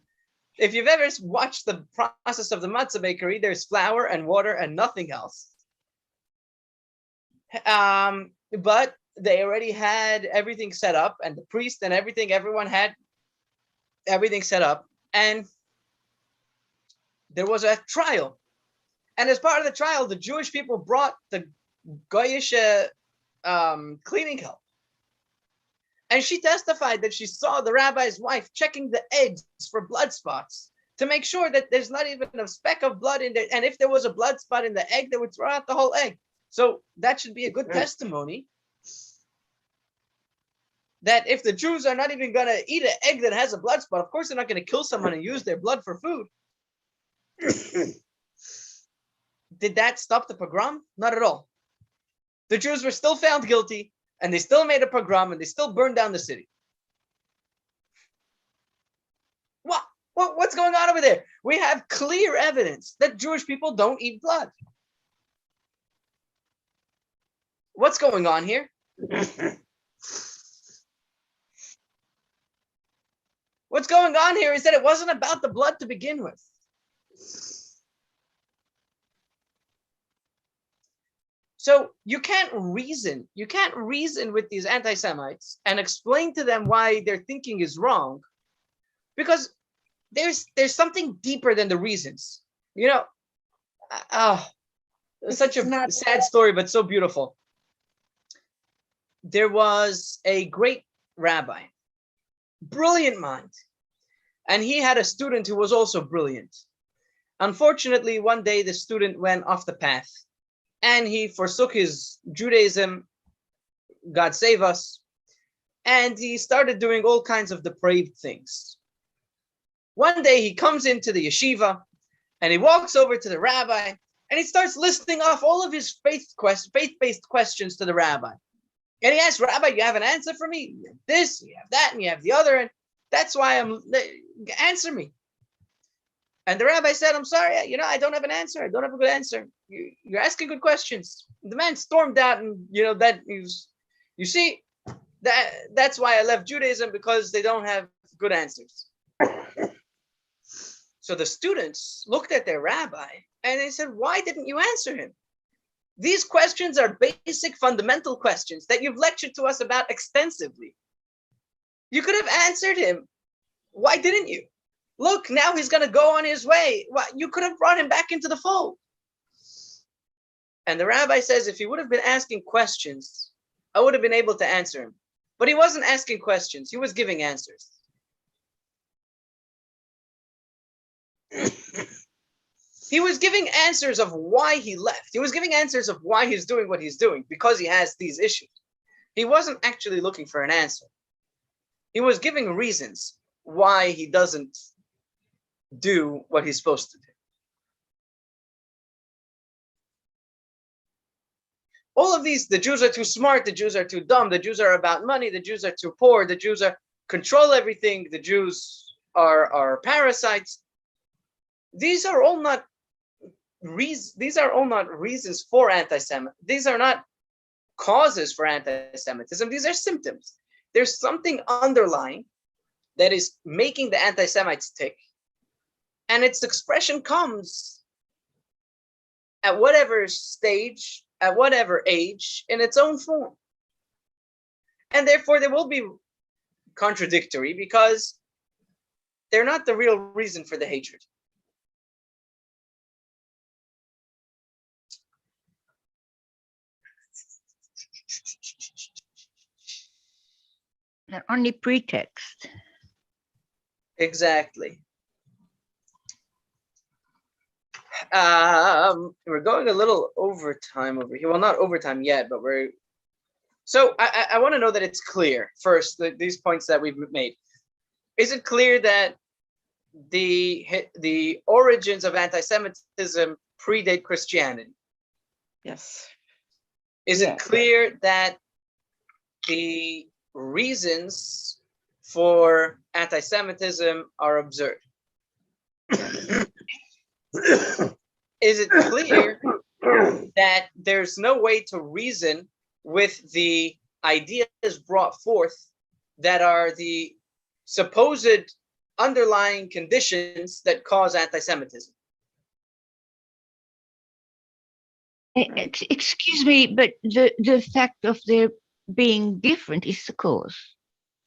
If you've ever watched the process of the matzah bakery, there's flour and water and nothing else. But they already had everything set up, and the priest and everyone had everything set up, and there was a trial. And as part of the trial, the Jewish people brought the Goyish cleaning help. And she testified that she saw the rabbi's wife checking the eggs for blood spots to make sure that there's not even a speck of blood in there. And if there was a blood spot in the egg, they would throw out the whole egg. So that should be a good testimony that if the Jews are not even going to eat an egg that has a blood spot, of course they're not going to kill someone and use their blood for food. Did that stop the pogrom? Not at all. The Jews were still found guilty, and they still made a pogrom, and they still burned down the city. What's going on over there? We have clear evidence that Jewish people don't eat blood. What's going on here? What's going on here is that it wasn't about the blood to begin with. So you can't reason with these anti-Semites and explain to them why their thinking is wrong, because there's something deeper than the reasons. You know, it's such a sad story, but so beautiful. There was a great rabbi, brilliant mind, and he had a student who was also brilliant. Unfortunately, one day the student went off the path and he forsook his Judaism, God save us, and he started doing all kinds of depraved things. One day he comes into the yeshiva and he walks over to the rabbi and he starts listing off all of his faith-based questions to the rabbi. And he asks, Rabbi, you have an answer for me? You have this, you have that, and you have the other, and that's why answer me. And the rabbi said, I'm sorry, I don't have an answer. I don't have a good answer. You're asking good questions. The man stormed out, and you see, that's why I left Judaism, because they don't have good answers. So the students looked at their rabbi and they said, why didn't you answer him? These questions are basic, fundamental questions that you've lectured to us about extensively. You could have answered him. Why didn't you? Look, now he's going to go on his way. You could have brought him back into the fold. And the rabbi says, if he would have been asking questions, I would have been able to answer him. But he wasn't asking questions. He was giving answers. He was giving answers of why he left. He was giving answers of why he's doing what he's doing, because he has these issues. He wasn't actually looking for an answer. He was giving reasons why he doesn't do what he's supposed to do. All of these, the Jews are too smart, the Jews are too dumb, the Jews are about money, the Jews are too poor, the Jews control everything, the Jews are parasites. These are all not reasons for anti-Semitism. These are not causes for anti-Semitism. These are symptoms. There's something underlying that is making the anti-Semites tick. And its expression comes at whatever stage, at whatever age, in its own form. And therefore, they will be contradictory because they're not the real reason for the hatred. They're only pretext. Exactly. We're going a little overtime over here. Well, not overtime yet, but we're. So I want to know that it's clear first, these points that we've made. Is it clear that the origins of anti-Semitism predate Christianity? Yes. Is it clear that the reasons for anti-Semitism are absurd? Is it clear that there's no way to reason with the ideas brought forth that are the supposed underlying conditions that cause anti-Semitism? Excuse me, but the fact of their being different is the cause.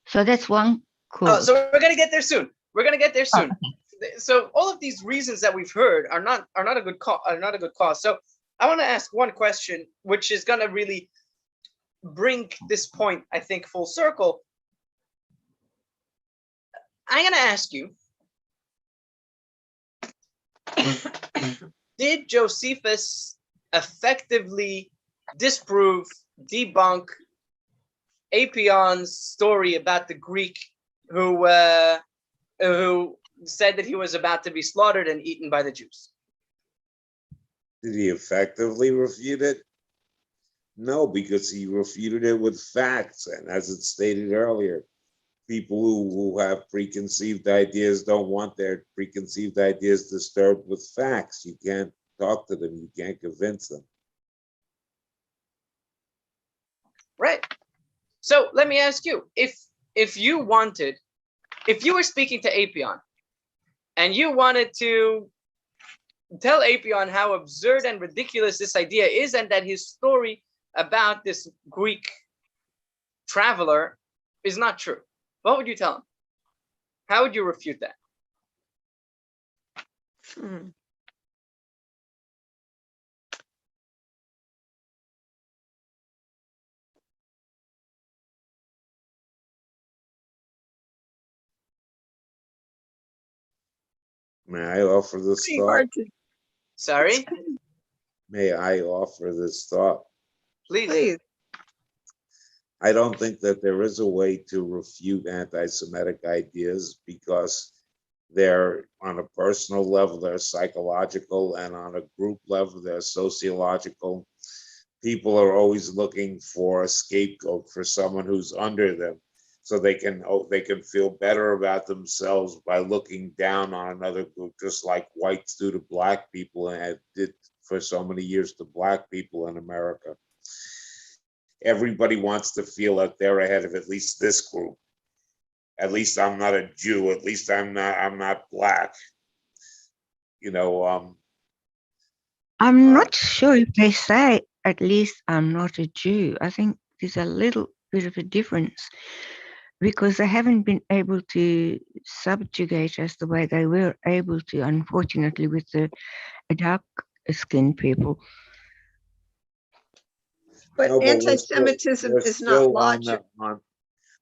So that's one cause. Oh, so we're going to get there soon. So all of these reasons that we've heard are not a good cause. So I want to ask one question, which is going to really bring this point, I think, full circle. I'm going to ask you, did Josephus effectively disprove, debunk Apion's story about the Greek who said that he was about to be slaughtered and eaten by the Jews? Did he effectively refute it? No, because he refuted it with facts, and as it stated earlier, people who have preconceived ideas don't want their preconceived ideas disturbed with facts. You can't talk to them. You can't convince them. Right. So let me ask you, if you were speaking to Apion and you wanted to tell Apion how absurd and ridiculous this idea is, and that his story about this Greek traveler is not true, what would you tell him? How would you refute that? Hmm. May I offer this Pretty thought? hard to, Sorry, May I offer this thought? please. please. I don't think that there is a way to refute anti-Semitic ideas because they're on a personal level, they're psychological, and on a group level, they're sociological. People are always looking for a scapegoat, for someone who's under them, so they can feel better about themselves by looking down on another group, just like whites do to black people and did for so many years to black people in America. Everybody wants to feel that they're ahead of at least this group. At least I'm not a Jew. At least I'm not black. You know, I'm not sure if they say, at least I'm not a Jew. I think there's a little bit of a difference because they haven't been able to subjugate us the way they were able to, unfortunately, with the dark-skinned people. But no, but anti-Semitism we're is not still logic.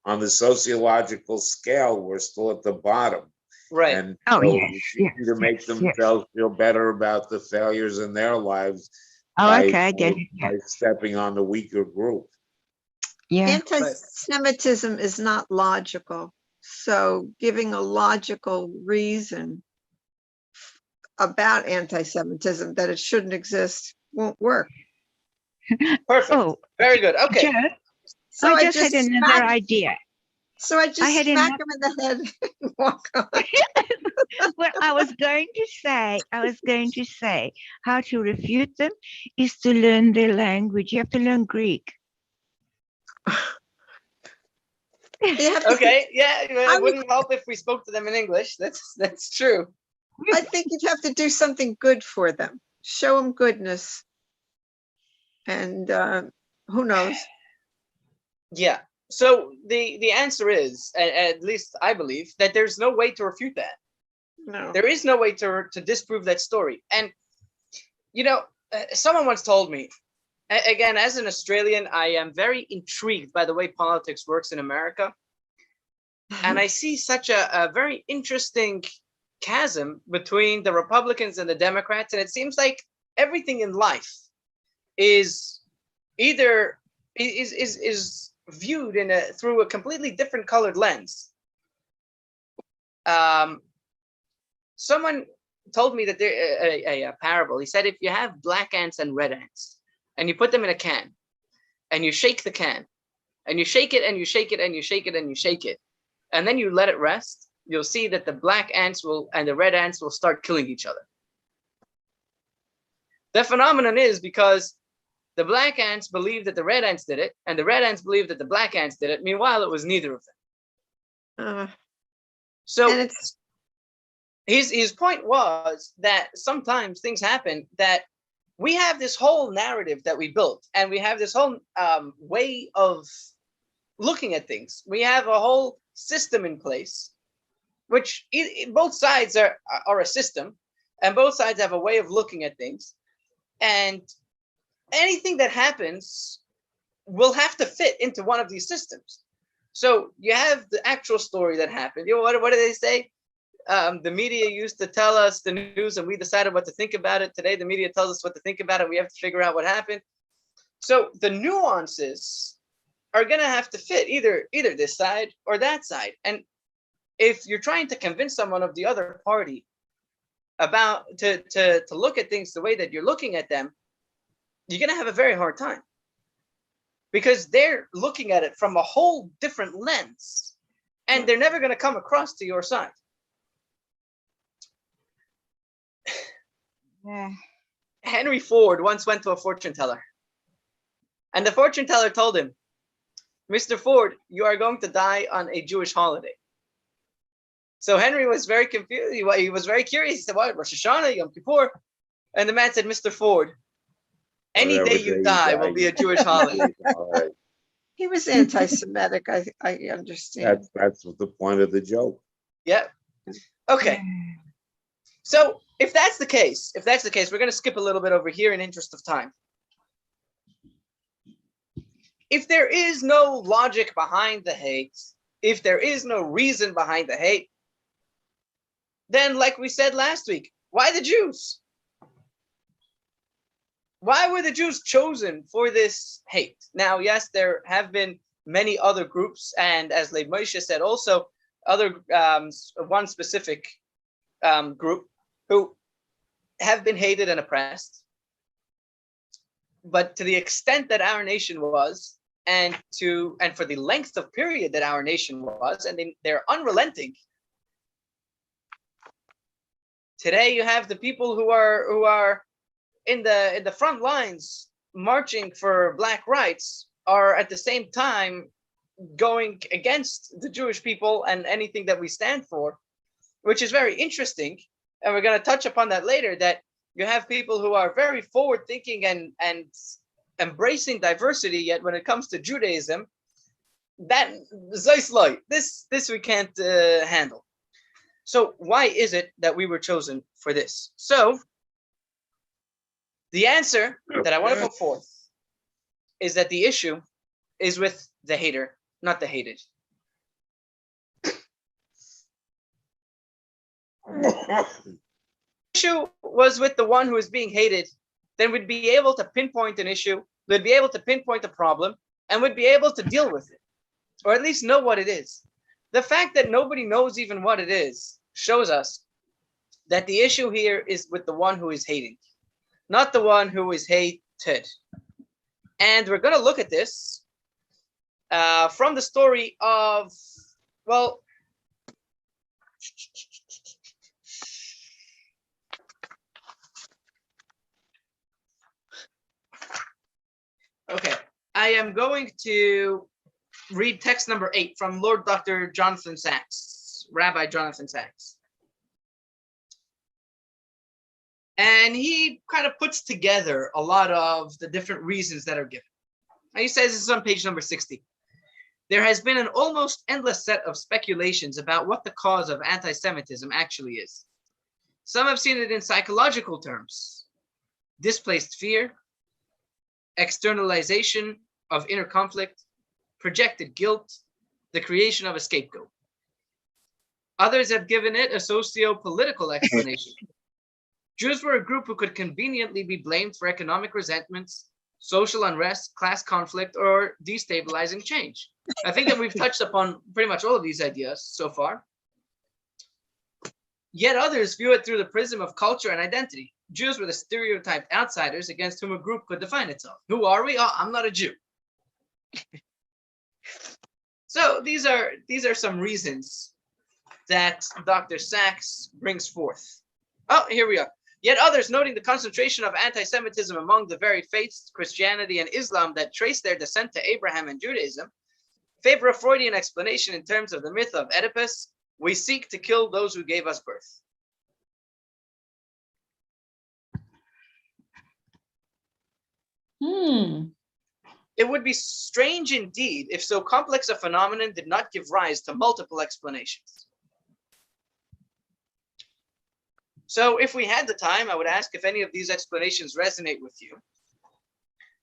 on the sociological scale. We're still at the bottom. Right. And Oh, so yes, it's yes, easy to make yes, yes. themselves feel better about the failures in their lives Oh, by, okay, I get it. by stepping on the weaker group. Yeah. Anti-Semitism is not logical. So giving a logical reason about anti-Semitism that it shouldn't exist won't work. Perfect. Oh, Very good. Okay. Joe, So I just had another idea. So I just I had smack him in the head and walk on. Well, I was going to say, how to refute them is to learn their language. You have to learn Greek. You have to- Okay. Yeah. I It wouldn't help if we spoke to them in English. That's true. I think you'd have to do something good for them. Show them goodness. And who knows? Yeah. So the answer is, at least I believe, that there's no way to refute that. No. There is no way to disprove that story. And you know, someone once told me, again, as an Australian, I am very intrigued by the way politics works in America. And I see such a very interesting chasm between the Republicans and the Democrats. And it seems like everything in life is either is viewed through a completely different colored lens. Someone told me that there a parable. He said, if you have black ants and red ants and you put them in a can and you shake the can and you shake it and you shake it and you shake it and you shake it, and then you let it rest, you'll see that the black ants and the red ants will start killing each other. The phenomenon is because the black ants believe that the red ants did it, and the red ants believe that the black ants did it. Meanwhile, it was neither of them. So and it's his point was that sometimes things happen that we have this whole narrative that we built, and we have this whole way of looking at things. We have a whole system in place, which both sides are a system, and both sides have a way of looking at things. And anything that happens will have to fit into one of these systems. So you have the actual story that happened. You know, what do they say? The media used to tell us the news and we decided what to think about it. Today, the media tells us what to think about it. We have to figure out what happened. So the nuances are going to have to fit either this side or that side. And if you're trying to convince someone of the other party about to look at things the way that you're looking at them, you're going to have a very hard time, because they're looking at it from a whole different lens. and they're never going to come across to your side. Yeah. Henry Ford once went to a fortune teller, and the fortune teller told him, "Mr. Ford, you are going to die on a Jewish holiday." So Henry was very confused. He was very curious. He said, "What? Rosh Hashanah, Yom Kippur?" And the man said, "Mr. Ford, any Whatever day you die will be a Jewish you holiday." die. All right. He was anti-Semitic. I understand. That's what the point of the joke. Yeah. Okay. So if that's the case, we're going to skip a little bit over here in interest of time. If there is no logic behind the hate, if there is no reason behind the hate, then like we said last week, why the Jews? Why were the Jews chosen for this hate? Now, yes, there have been many other groups, and as Leib Moshe said, also other one specific group who have been hated and oppressed. But to the extent that our nation was, and for the length of period that our nation was, and they're unrelenting. Today, you have the people who are in the front lines marching for black rights are at the same time going against the Jewish people and anything that we stand for, which is very interesting. And we're going to touch upon that later, that you have people who are very forward thinking and embracing diversity, yet when it comes to Judaism, this we can't handle. So why is it that we were chosen for this? So the answer that I want to put forth is that the issue is with the hater, not the hated. Issue was with the one who is being hated, then we'd be able to pinpoint an issue, we'd be able to pinpoint a problem, and we'd be able to deal with it, or at least know what it is. The fact that nobody knows even what it is shows us that the issue here is with the one who is hating, not the one who is hated. And we're going to look at this from the story of, well, okay, I am going to read text number 8 from Lord Dr. Jonathan Sacks, Rabbi Jonathan Sacks. And he kind of puts together a lot of the different reasons that are given. And he says, this is on page number 60. There has been an almost endless set of speculations about what the cause of anti-Semitism actually is. Some have seen it in psychological terms: displaced fear, externalization of inner conflict, projected guilt, the creation of a scapegoat. Others have given it a socio-political explanation. Jews were a group who could conveniently be blamed for economic resentments, social unrest, class conflict, or destabilizing change. I think that we've touched upon pretty much all of these ideas so far. Yet others view it through the prism of culture and identity. Jews were the stereotyped outsiders against whom a group could define itself. Who are we? Oh, I'm not a Jew. So these are some reasons that Dr. Sacks brings forth. Oh, here we are. Yet others, noting the concentration of anti-Semitism among the varied faiths, Christianity and Islam, that trace their descent to Abraham and Judaism, favor a Freudian explanation in terms of the myth of Oedipus: we seek to kill those who gave us birth. It would be strange indeed if so complex a phenomenon did not give rise to multiple explanations. So if we had the time, I would ask if any of these explanations resonate with you.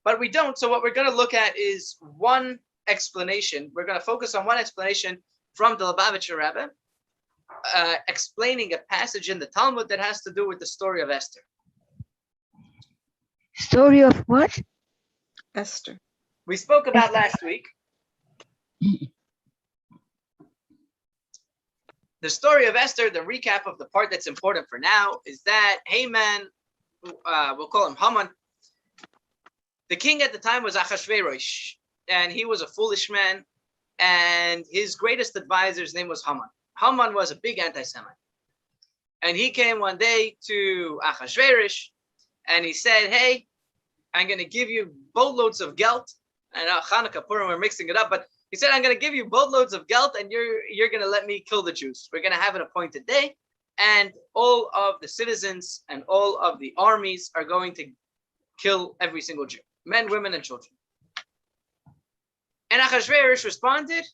But we don't, so what we're going to look at is one explanation. We're going to focus on one explanation from the Lubavitcher Rebbe, explaining a passage in the Talmud that has to do with the story of Esther. Story of what? Esther. We spoke about last week. The story of Esther, the recap of the part that's important for now, is that Haman, we'll call him Haman, the king at the time was Achashverosh, and he was a foolish man, and his greatest advisor's name was Haman. Haman was a big anti-Semite. And he came one day to Achashverosh, and he said, hey, I'm going to give you boatloads of gelt. And Hanukkah, Purim, we're mixing it up, but he said, I'm going to give you boatloads of gelt, and you're going to let me kill the Jews. We're going to have an appointed day, and all of the citizens and all of the armies are going to kill every single Jew, men, women, and children. And Achashverosh responded,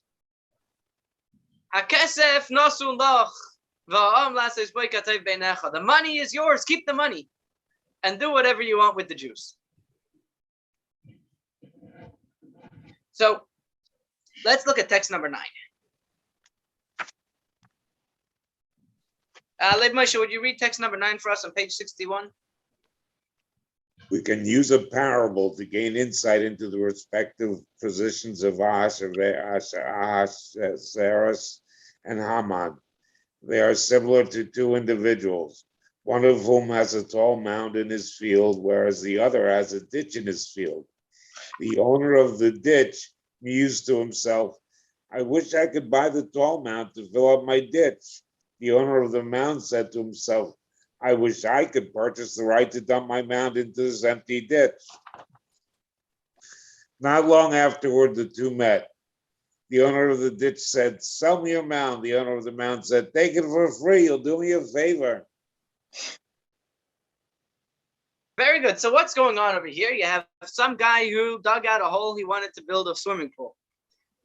HaKesef nasu lach, va'am lases boikatev beinecha. The money is yours, keep the money, and do whatever you want with the Jews. So let's look at text number 9. Lev Moshe, would you read text number 9 for us on page 61? We can use a parable to gain insight into the respective positions of Ahasuerus and Haman. They are similar to two individuals, one of whom has a tall mound in his field, whereas the other has a ditch in his field. The owner of the ditch mused to himself, I wish I could buy the tall mound to fill up my ditch. The owner of the mound said to himself, I wish I could purchase the right to dump my mound into this empty ditch. Not long afterward, the two met. The owner of the ditch said, sell me your mound. The owner of the mound said, take it for free. You'll do me a favor. Very good. So what's going on over here? You have some guy who dug out a hole. He wanted to build a swimming pool.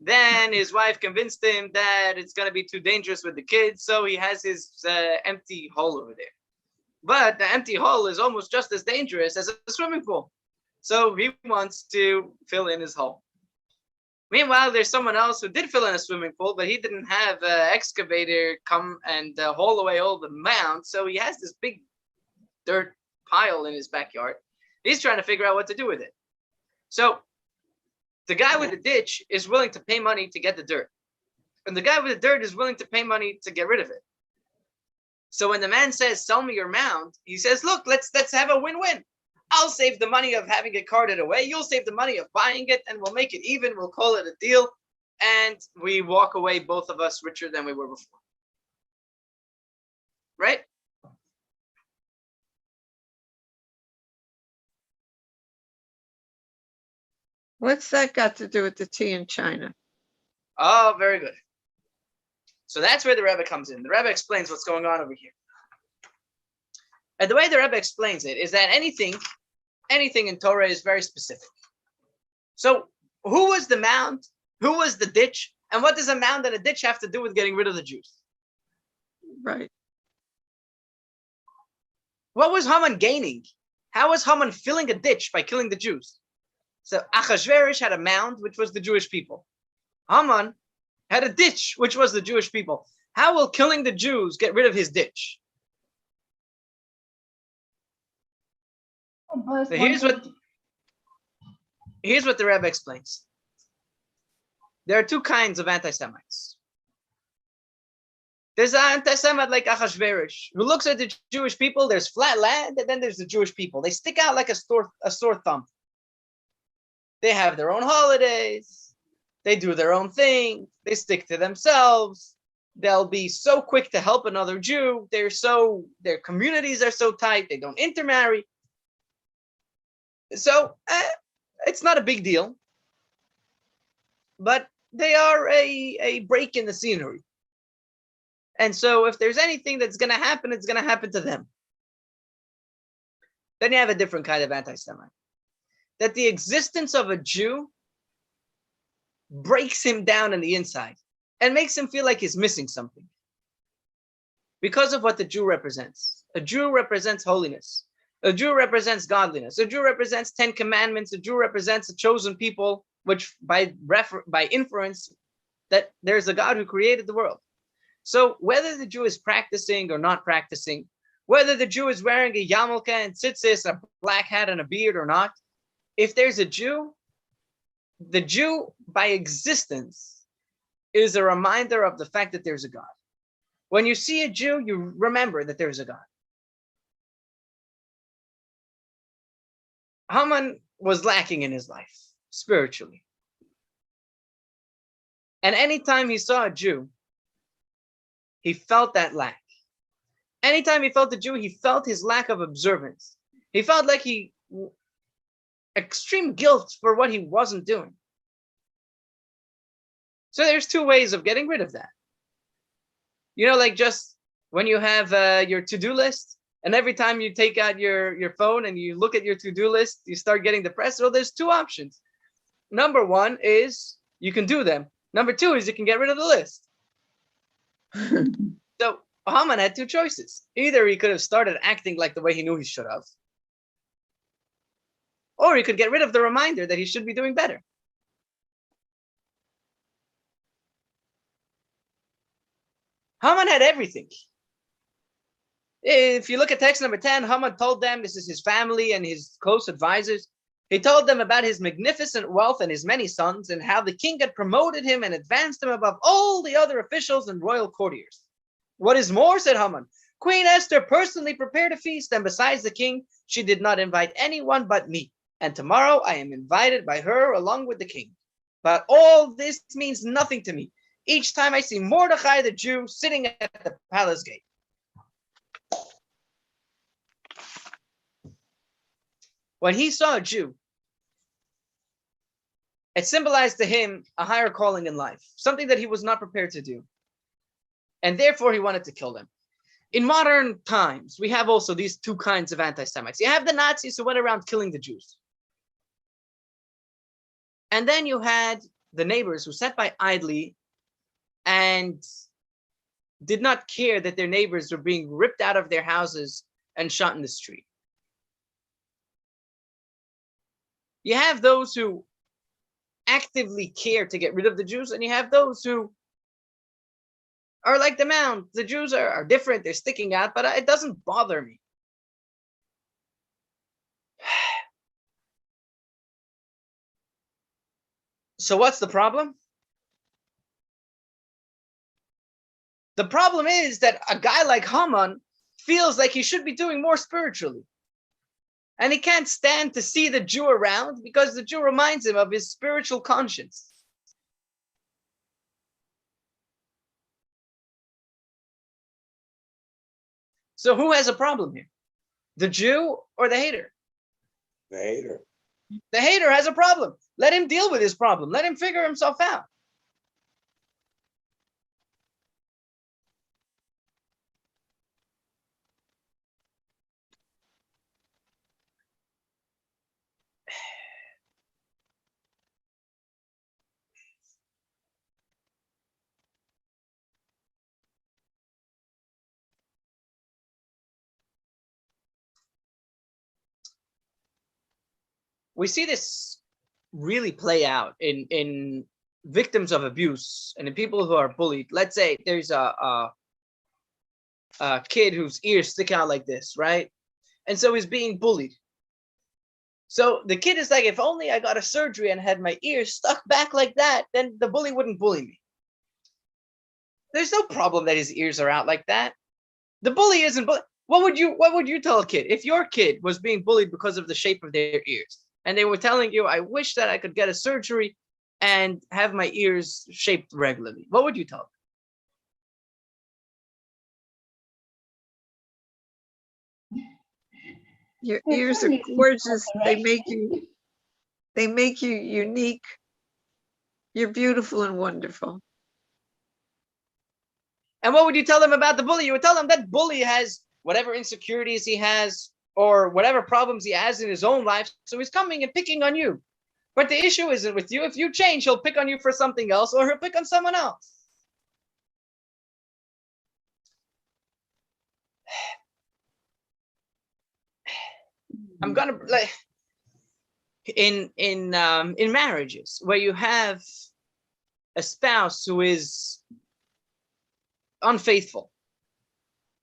Then his wife convinced him that it's going to be too dangerous with the kids. So he has his empty hole over there. But the empty hole is almost just as dangerous as a swimming pool. So he wants to fill in his hole. Meanwhile, there's someone else who did fill in a swimming pool, but he didn't have an excavator come and haul away all the mound. So he has this big dirt pile in his backyard. He's trying to figure out what to do with it. So the guy with the ditch is willing to pay money to get the dirt. And the guy with the dirt is willing to pay money to get rid of it. So when the man says, sell me your mound, he says, look, let's have a win-win. I'll save the money of having it carted away. You'll save the money of buying it, and we'll make it even. We'll call it a deal. And we walk away, both of us, richer than we were before. Right? What's that got to do with the tea in China? Oh, very good. So that's where the Rebbe comes in. The Rebbe explains what's going on over here. And the way the Rebbe explains it is that anything in Torah is very specific. So who was the mound? Who was the ditch? And what does a mound and a ditch have to do with getting rid of the Jews? Right. What was Haman gaining? How was Haman filling a ditch by killing the Jews? So Achashverosh had a mound, which was the Jewish people. Haman had a ditch, which was the Jewish people. How will killing the Jews get rid of his ditch? So here's what the Rebbe explains. There are two kinds of anti-Semites. There's an anti-Semite like Achashverosh, who looks at the Jewish people, there's flat land, and then there's the Jewish people. They stick out like a sore thumb. They have their own holidays. They do their own thing. They stick to themselves. They'll be so quick to help another Jew. Their communities are so tight. They don't intermarry. So it's not a big deal. But they are a break in the scenery. And so if there's anything that's going to happen, it's going to happen to them. Then you have a different kind of anti-Semite. That the existence of a Jew breaks him down on the inside and makes him feel like he's missing something. Because of what the Jew represents. A Jew represents holiness. A Jew represents godliness. A Jew represents 10 commandments. A Jew represents a chosen people, which by inference, that there's a God who created the world. So whether the Jew is practicing or not practicing, whether the Jew is wearing a yarmulke and tzitzis, a black hat and a beard or not, if there's a Jew, the Jew by existence is a reminder of the fact that there's a God. When you see a Jew, you remember that there's a God. Haman was lacking in his life spiritually. And anytime he saw a Jew, he felt that lack. Anytime he felt a Jew, he felt his lack of observance. He felt like extreme guilt for what he wasn't doing. So there's two ways of getting rid of that. You know, like just when you have your to-do list, and every time you take out your phone and you look at your to-do list, you start getting depressed. So there's two options. Number one is you can do them. Number two is you can get rid of the list. So Haman had two choices. Either he could have started acting like the way he knew he should have, or he could get rid of the reminder that he should be doing better. Haman had everything. If you look at text number 10, Haman told them, this is his family and his close advisors, he told them about his magnificent wealth and his many sons, and how the king had promoted him and advanced him above all the other officials and royal courtiers. What is more, said Haman, Queen Esther personally prepared a feast, and besides the king, she did not invite anyone but me. And tomorrow I am invited by her along with the king. But all this means nothing to me. Each time I see Mordecai the Jew sitting at the palace gate. When he saw a Jew, it symbolized to him a higher calling in life, something that he was not prepared to do. And therefore he wanted to kill them. In modern times, we have also these two kinds of anti-Semites. You have the Nazis who went around killing the Jews. And then you had the neighbors who sat by idly and did not care that their neighbors were being ripped out of their houses and shot in the street. You have those who actively care to get rid of the Jews, and you have those who are like the Mount. The Jews are different, they're sticking out, but it doesn't bother me. So what's the problem? The problem is that a guy like Haman feels like he should be doing more spiritually. And he can't stand to see the Jew around because the Jew reminds him of his spiritual conscience. So who has a problem here? The Jew or the hater? The hater. The hater has a problem. Let him deal with his problem. Let him figure himself out. We see this really play out in victims of abuse and in people who are bullied. Let's say there's a kid whose ears stick out like this, right? And so he's being bullied. So the kid is like, if only I got a surgery and had my ears stuck back like that, then the bully wouldn't bully me. There's no problem that his ears are out like that. The bully isn't. What would you tell a kid if your kid was being bullied because of the shape of their ears? And they were telling you, I wish that I could get a surgery and have my ears shaped regularly. What would you tell them? Your ears are gorgeous. They make you unique. You're beautiful and wonderful. And what would you tell them about the bully? You would tell them that bully has whatever insecurities he has or whatever problems he has in his own life. So he's coming and picking on you. But the issue isn't with you. If you change, he'll pick on you for something else, or he'll pick on someone else. I'm gonna like in marriages where you have a spouse who is unfaithful,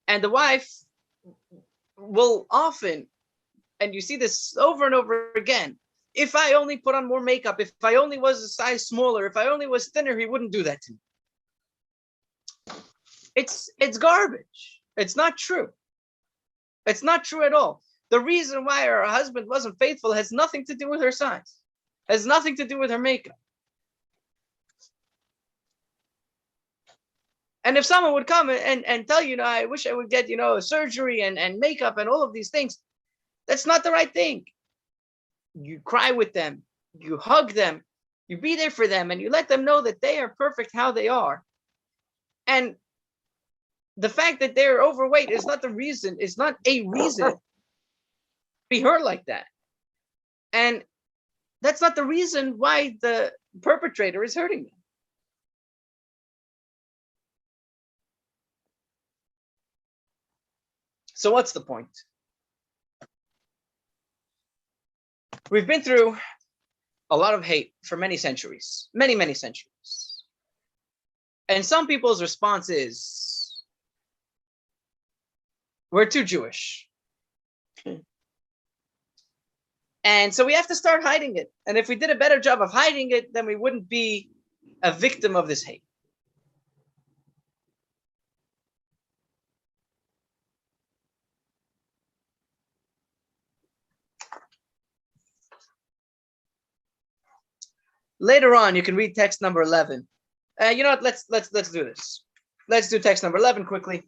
and the wife will often, and you see this over and over again, if I only put on more makeup, if I only was a size smaller, if I only was thinner, he wouldn't do that to me. It's garbage. It's not true. It's not true at all. The reason why her husband wasn't faithful has nothing to do with her size, has nothing to do with her makeup. And if someone would come and tell you, I wish I would get, surgery and makeup and all of these things, that's not the right thing. You cry with them, you hug them, you be there for them, and you let them know that they are perfect how they are. And the fact that they're overweight is not the reason, it's not a reason to be hurt like that. And that's not the reason why the perpetrator is hurting them. So what's the point? We've been through a lot of hate for many centuries, many, many centuries. And some people's response is, we're too Jewish. And so we have to start hiding it. And if we did a better job of hiding it, then we wouldn't be a victim of this hate. Later on, you can read text number 11. You know what? Let's do this. Let's do text number 11 quickly.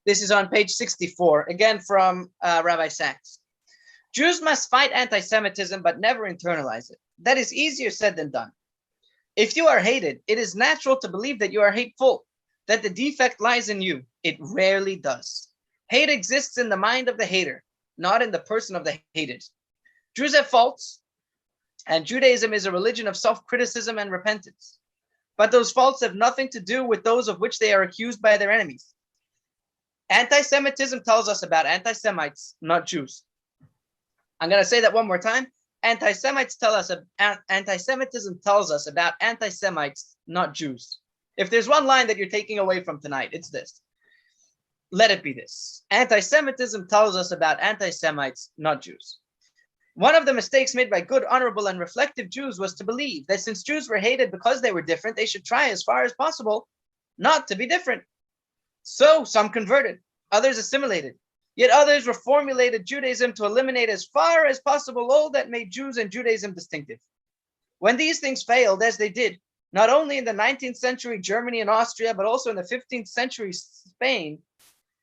This is on page 64, again from Rabbi Sachs. Jews must fight anti-Semitism, but never internalize it. That is easier said than done. If you are hated, it is natural to believe that you are hateful, that the defect lies in you. It rarely does. Hate exists in the mind of the hater, not in the person of the hated. Jews have faults, and Judaism is a religion of self-criticism and repentance. But those faults have nothing to do with those of which they are accused by their enemies. Anti-Semitism tells us about anti-Semites, not Jews. I'm going to say that one more time. Anti-Semitism tells us about anti-Semites, not Jews. If there's one line that you're taking away from tonight, it's this. Let it be this. Anti-Semitism tells us about anti-Semites, not Jews. One of the mistakes made by good, honorable, and reflective Jews was to believe that since Jews were hated because they were different, they should try as far as possible not to be different. So some converted, others assimilated, yet others reformulated Judaism to eliminate as far as possible all that made Jews and Judaism distinctive. When these things failed, as they did, not only in the 19th century Germany and Austria, but also in the 15th century Spain,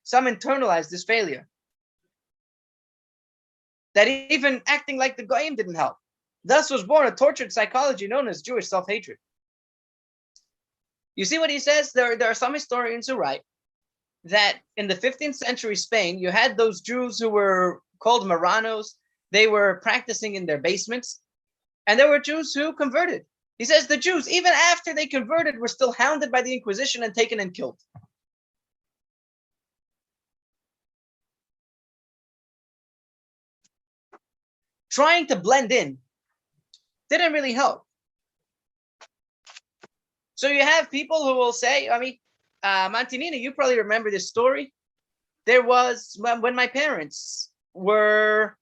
some internalized this failure. That even acting like the Goyim didn't help. Thus was born a tortured psychology known as Jewish self-hatred. You see what he says? There are some historians who write that in the 15th century Spain, you had those Jews who were called Marranos. They were practicing in their basements. And there were Jews who converted. He says the Jews, even after they converted, were still hounded by the Inquisition and taken and killed. Trying to blend in didn't really help. So you have people who will say, Mantinina, you probably remember this story. There was, when my parents were,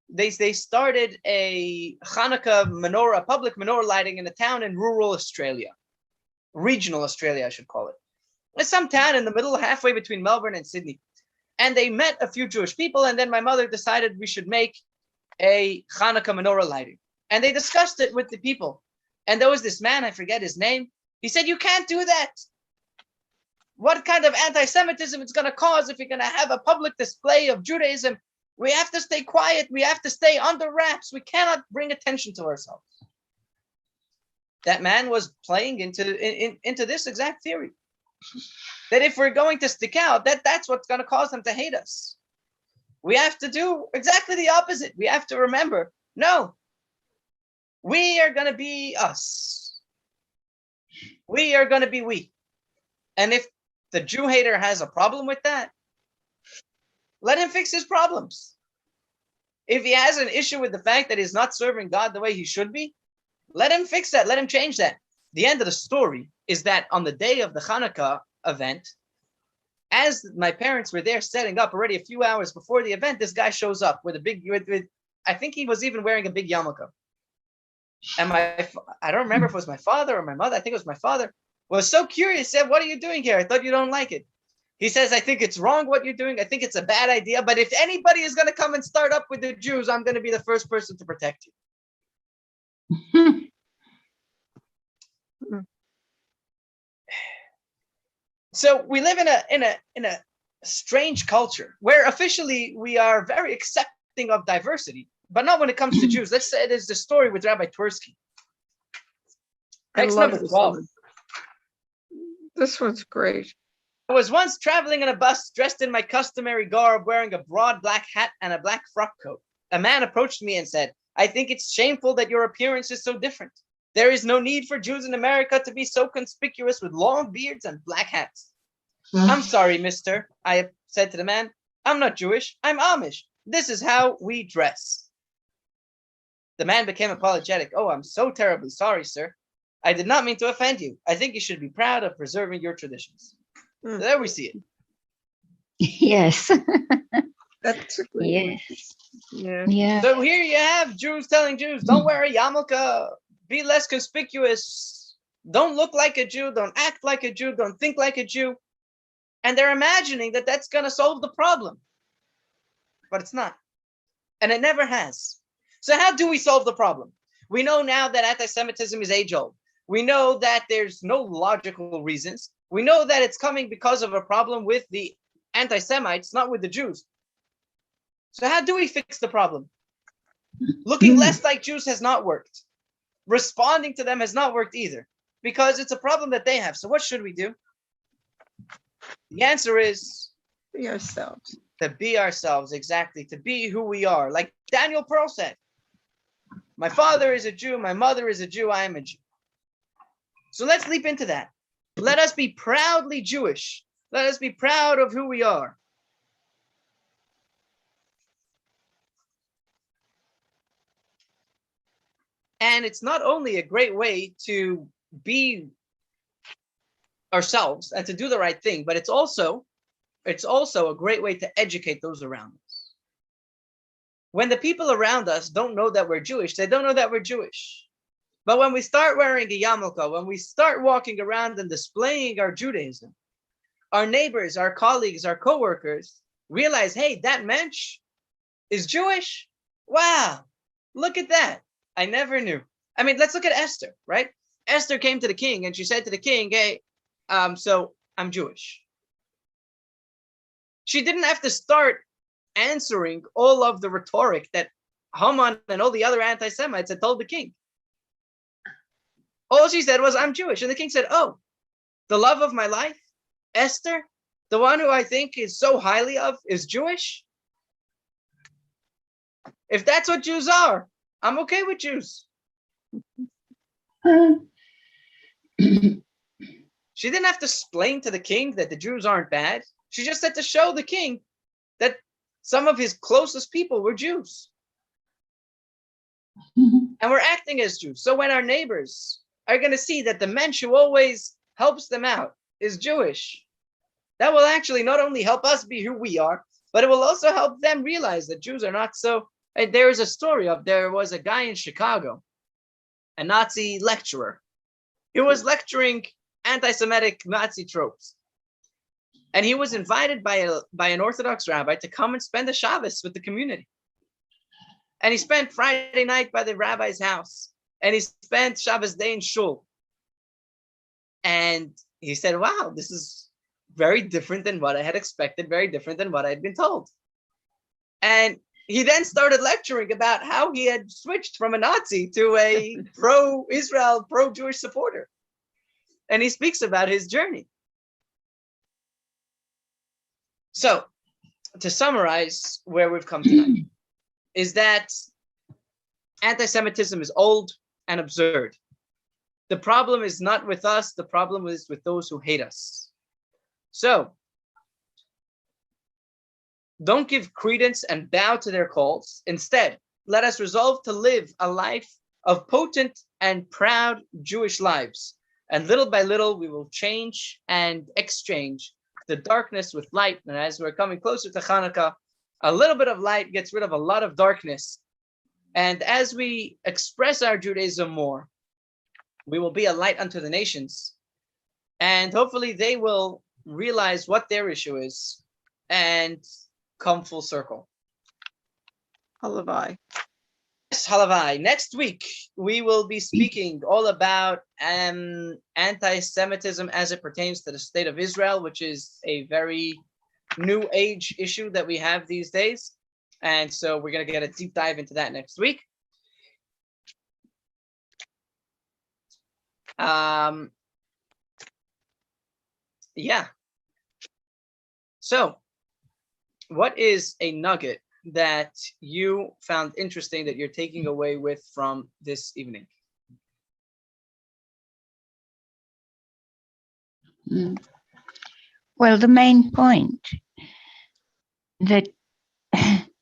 they started a Hanukkah menorah, public menorah lighting in a town in rural Australia. Regional Australia, I should call it. It's some town in the middle, halfway between Melbourne and Sydney. And they met a few Jewish people, and then my mother decided we should make a Hanukkah menorah lighting. And they discussed it with the people. And there was this man, I forget his name. He said, you can't do that. What kind of anti-Semitism it's going to cause if you're going to have a public display of Judaism? We have to stay quiet. We have to stay under wraps. We cannot bring attention to ourselves. That man was playing into this exact theory. That if we're going to stick out, that's what's going to cause them to hate us. We have to do exactly the opposite. We have to remember, no, we are going to be us. We are going to be we. And if the Jew hater has a problem with that, let him fix his problems. If he has an issue with the fact that he's not serving God the way he should be, let him fix that. Let him change that. The end of the story is that on the day of the Hanukkah event, as my parents were there setting up already a few hours before the event, this guy shows up with a big, I think he was even wearing a big yarmulke. And I don't remember if it was my father or my mother. I think it was my father. Was so curious, said, what are you doing here? I thought you don't like it. He says, I think it's wrong what you're doing. I think it's a bad idea. But if anybody is going to come and start up with the Jews, I'm going to be the first person to protect you. So we live in a strange culture where officially we are very accepting of diversity, but not when it comes to Jews. Let's say there's the story with Rabbi Twersky. I Text love number this 12. one. This one's great. I was once traveling in a bus dressed in my customary garb, wearing a broad black hat and a black frock coat. A man approached me and said, "I think it's shameful that your appearance is so different. There is no need for Jews in America to be so conspicuous with long beards and black hats." "I'm sorry, mister," I said to the man. "I'm not Jewish. I'm Amish. This is how we dress." The man became apologetic. "Oh, I'm so terribly sorry, sir. I did not mean to offend you. I think you should be proud of preserving your traditions." So there we see it. Yes. That's a great Yes. one. Yeah. Yeah. So here you have Jews telling Jews, don't wear a yarmulke, be less conspicuous, don't look like a Jew, don't act like a Jew, don't think like a Jew. And they're imagining that that's going to solve the problem. But it's not. And it never has. So how do we solve the problem? We know now that anti-Semitism is age-old. We know that there's no logical reasons. We know that it's coming because of a problem with the anti-Semites, not with the Jews. So how do we fix the problem? Looking less like Jews has not worked. Responding to them has not worked either, because it's a problem that they have. So what should we do? The answer is Be ourselves. to be ourselves, exactly, to be who we are. Like Daniel Pearl said, my father is a Jew, my mother is a Jew, I am a Jew. So let's leap into that. Let us be proudly Jewish. Let us be proud of who we are. And it's not only a great way to be ourselves and to do the right thing, but it's also a great way to educate those around us. When the people around us don't know that we're Jewish, they don't know that we're Jewish. But when we start wearing a yarmulke, when we start walking around and displaying our Judaism, our neighbors, our colleagues, our coworkers realize, hey, that mensch is Jewish. Wow, look at that. I never knew. I mean, let's look at Esther, right? Esther came to the king and she said to the king, hey, so I'm Jewish. She didn't have to start answering all of the rhetoric that Haman and all the other anti-Semites had told the king. All she said was, I'm Jewish. And the king said, oh, the love of my life, Esther, the one who I think is so highly of, is Jewish? If that's what Jews are, I'm okay with Jews. She didn't have to explain to the king that the Jews aren't bad. She just had to show the king that some of his closest people were Jews. And we're acting as Jews. So when our neighbors are going to see that the mensch who always helps them out is Jewish, that will actually not only help us be who we are, but it will also help them realize that Jews are not so. And there is a story of, there was a guy in Chicago, a Nazi lecturer. He was lecturing anti-Semitic Nazi tropes. And he was invited by an Orthodox rabbi to come and spend a Shabbos with the community. And he spent Friday night by the rabbi's house. And he spent Shabbos day in shul. And he said, wow, this is very different than what I had expected, very different than what I had been told. And he then started lecturing about how he had switched from a Nazi to a pro-Israel, pro-Jewish supporter. And he speaks about his journey. So, to summarize where we've come tonight, is that anti-Semitism is old and absurd. The problem is not with us, the problem is with those who hate us. So, don't give credence and bow to their calls. Instead, let us resolve to live a life of potent and proud Jewish lives. And little by little, we will change and exchange the darkness with light. And as we're coming closer to Hanukkah, a little bit of light gets rid of a lot of darkness. And as we express our Judaism more, we will be a light unto the nations. And hopefully they will realize what their issue is and come full circle. Halavai. Yes, Halavai. Next week, we will be speaking all about anti-Semitism as it pertains to the state of Israel, which is a very new age issue that we have these days. And so we're going to get a deep dive into that next week. Yeah. So, what is a nugget that you found interesting that you're taking away with from this evening? Well, the main point that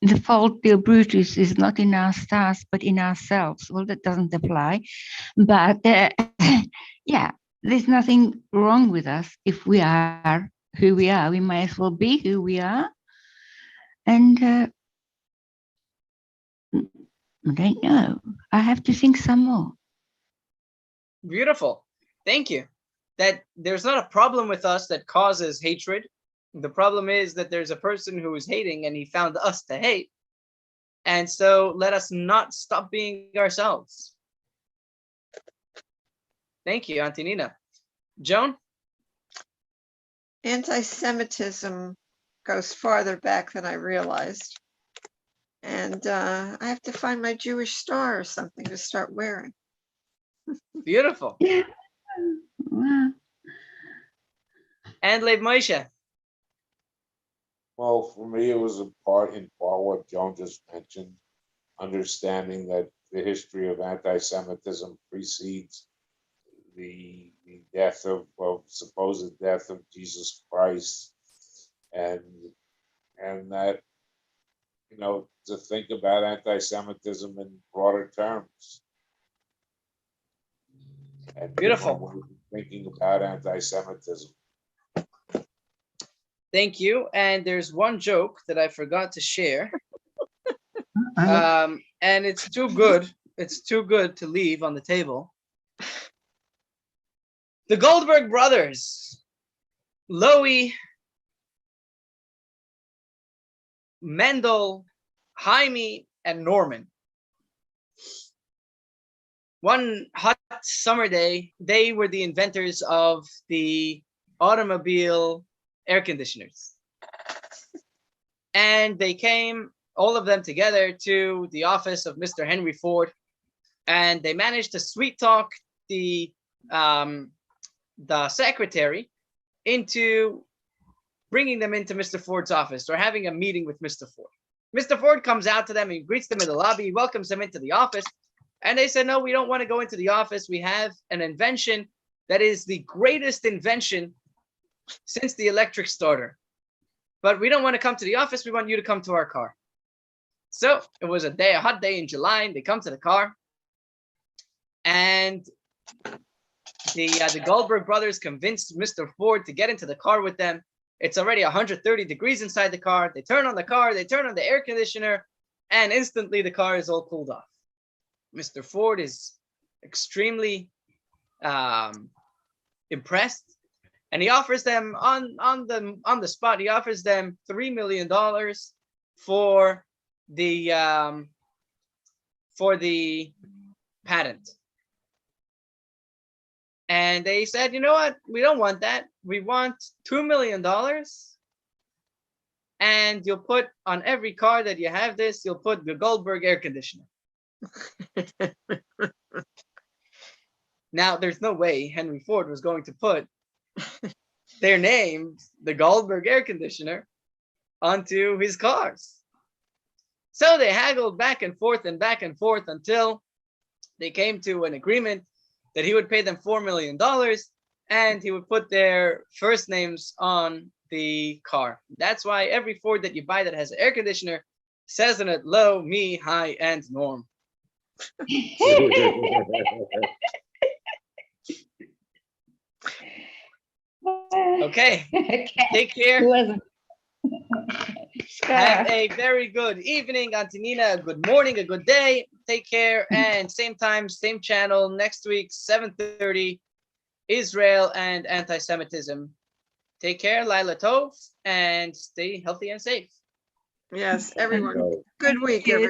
the fault, dear Brutus, is not in our stars, but in ourselves. Well, that doesn't apply. But yeah, there's nothing wrong with us if we are who we are. We may as well be who we are. And I don't know. I have to think some more. Beautiful. Thank you. That there's not a problem with us that causes hatred. The problem is that there's a person who is hating and he found us to hate. And so let us not stop being ourselves. Thank you, Auntie Nina. Joan? Anti-Semitism goes farther back than I realized. And I have to find my Jewish star or something to start wearing. Beautiful. Yeah. Wow. And Lev Moshe? Well, for me, it was in part what Joan just mentioned, understanding that the history of anti-Semitism precedes the death of supposed death of Jesus Christ, and that, you know, to think about anti-Semitism in broader terms. And Beautiful. one way of thinking about anti-Semitism. Thank you. And there's one joke that I forgot to share. Uh-huh. And it's too good. It's too good to leave on the table. The Goldberg brothers, Lowy, Mendel, Jaime, and Norman. One hot summer day, they were the inventors of the automobile air conditioners. And they came, all of them together, to the office of Mr. Henry Ford. And they managed to sweet talk the secretary into bringing them into Mr. Ford's office or having a meeting with Mr. Ford. Mr. Ford comes out to them and greets them in the lobby. He welcomes them into the office. And they said, no, we don't want to go into the office. We have an invention that is the greatest invention since the electric starter. But we don't want to come to the office. We want you to come to our car. So it was a hot day in July. And they come to the car. And the Goldberg brothers convinced Mr. Ford to get into the car with them. It's already 130 degrees inside the car. They turn on the car. They turn on the air conditioner. And instantly the car is all cooled off. Mr. Ford is extremely impressed, and he offers them on the spot. He offers them $3 million for the patent. And they said, you know what? We don't want that. We want $2 million. And you'll put on every car that you have this, you'll put the Goldberg air conditioner. Now, there's no way Henry Ford was going to put their names, the Goldberg air conditioner, onto his cars. So they haggled back and forth until they came to an agreement that he would pay them $4 million and he would put their first names on the car. That's why every Ford that you buy that has an air conditioner says in it, low, me, high, and Norm. Okay. Take care. Have a very good evening, Auntie Nina. A good morning, a good day. Take care. And same time, same channel. Next week, 7:30, Israel and anti-Semitism. Take care, Laila Tov, and stay healthy and safe. Yes, everyone. Good week, everyone.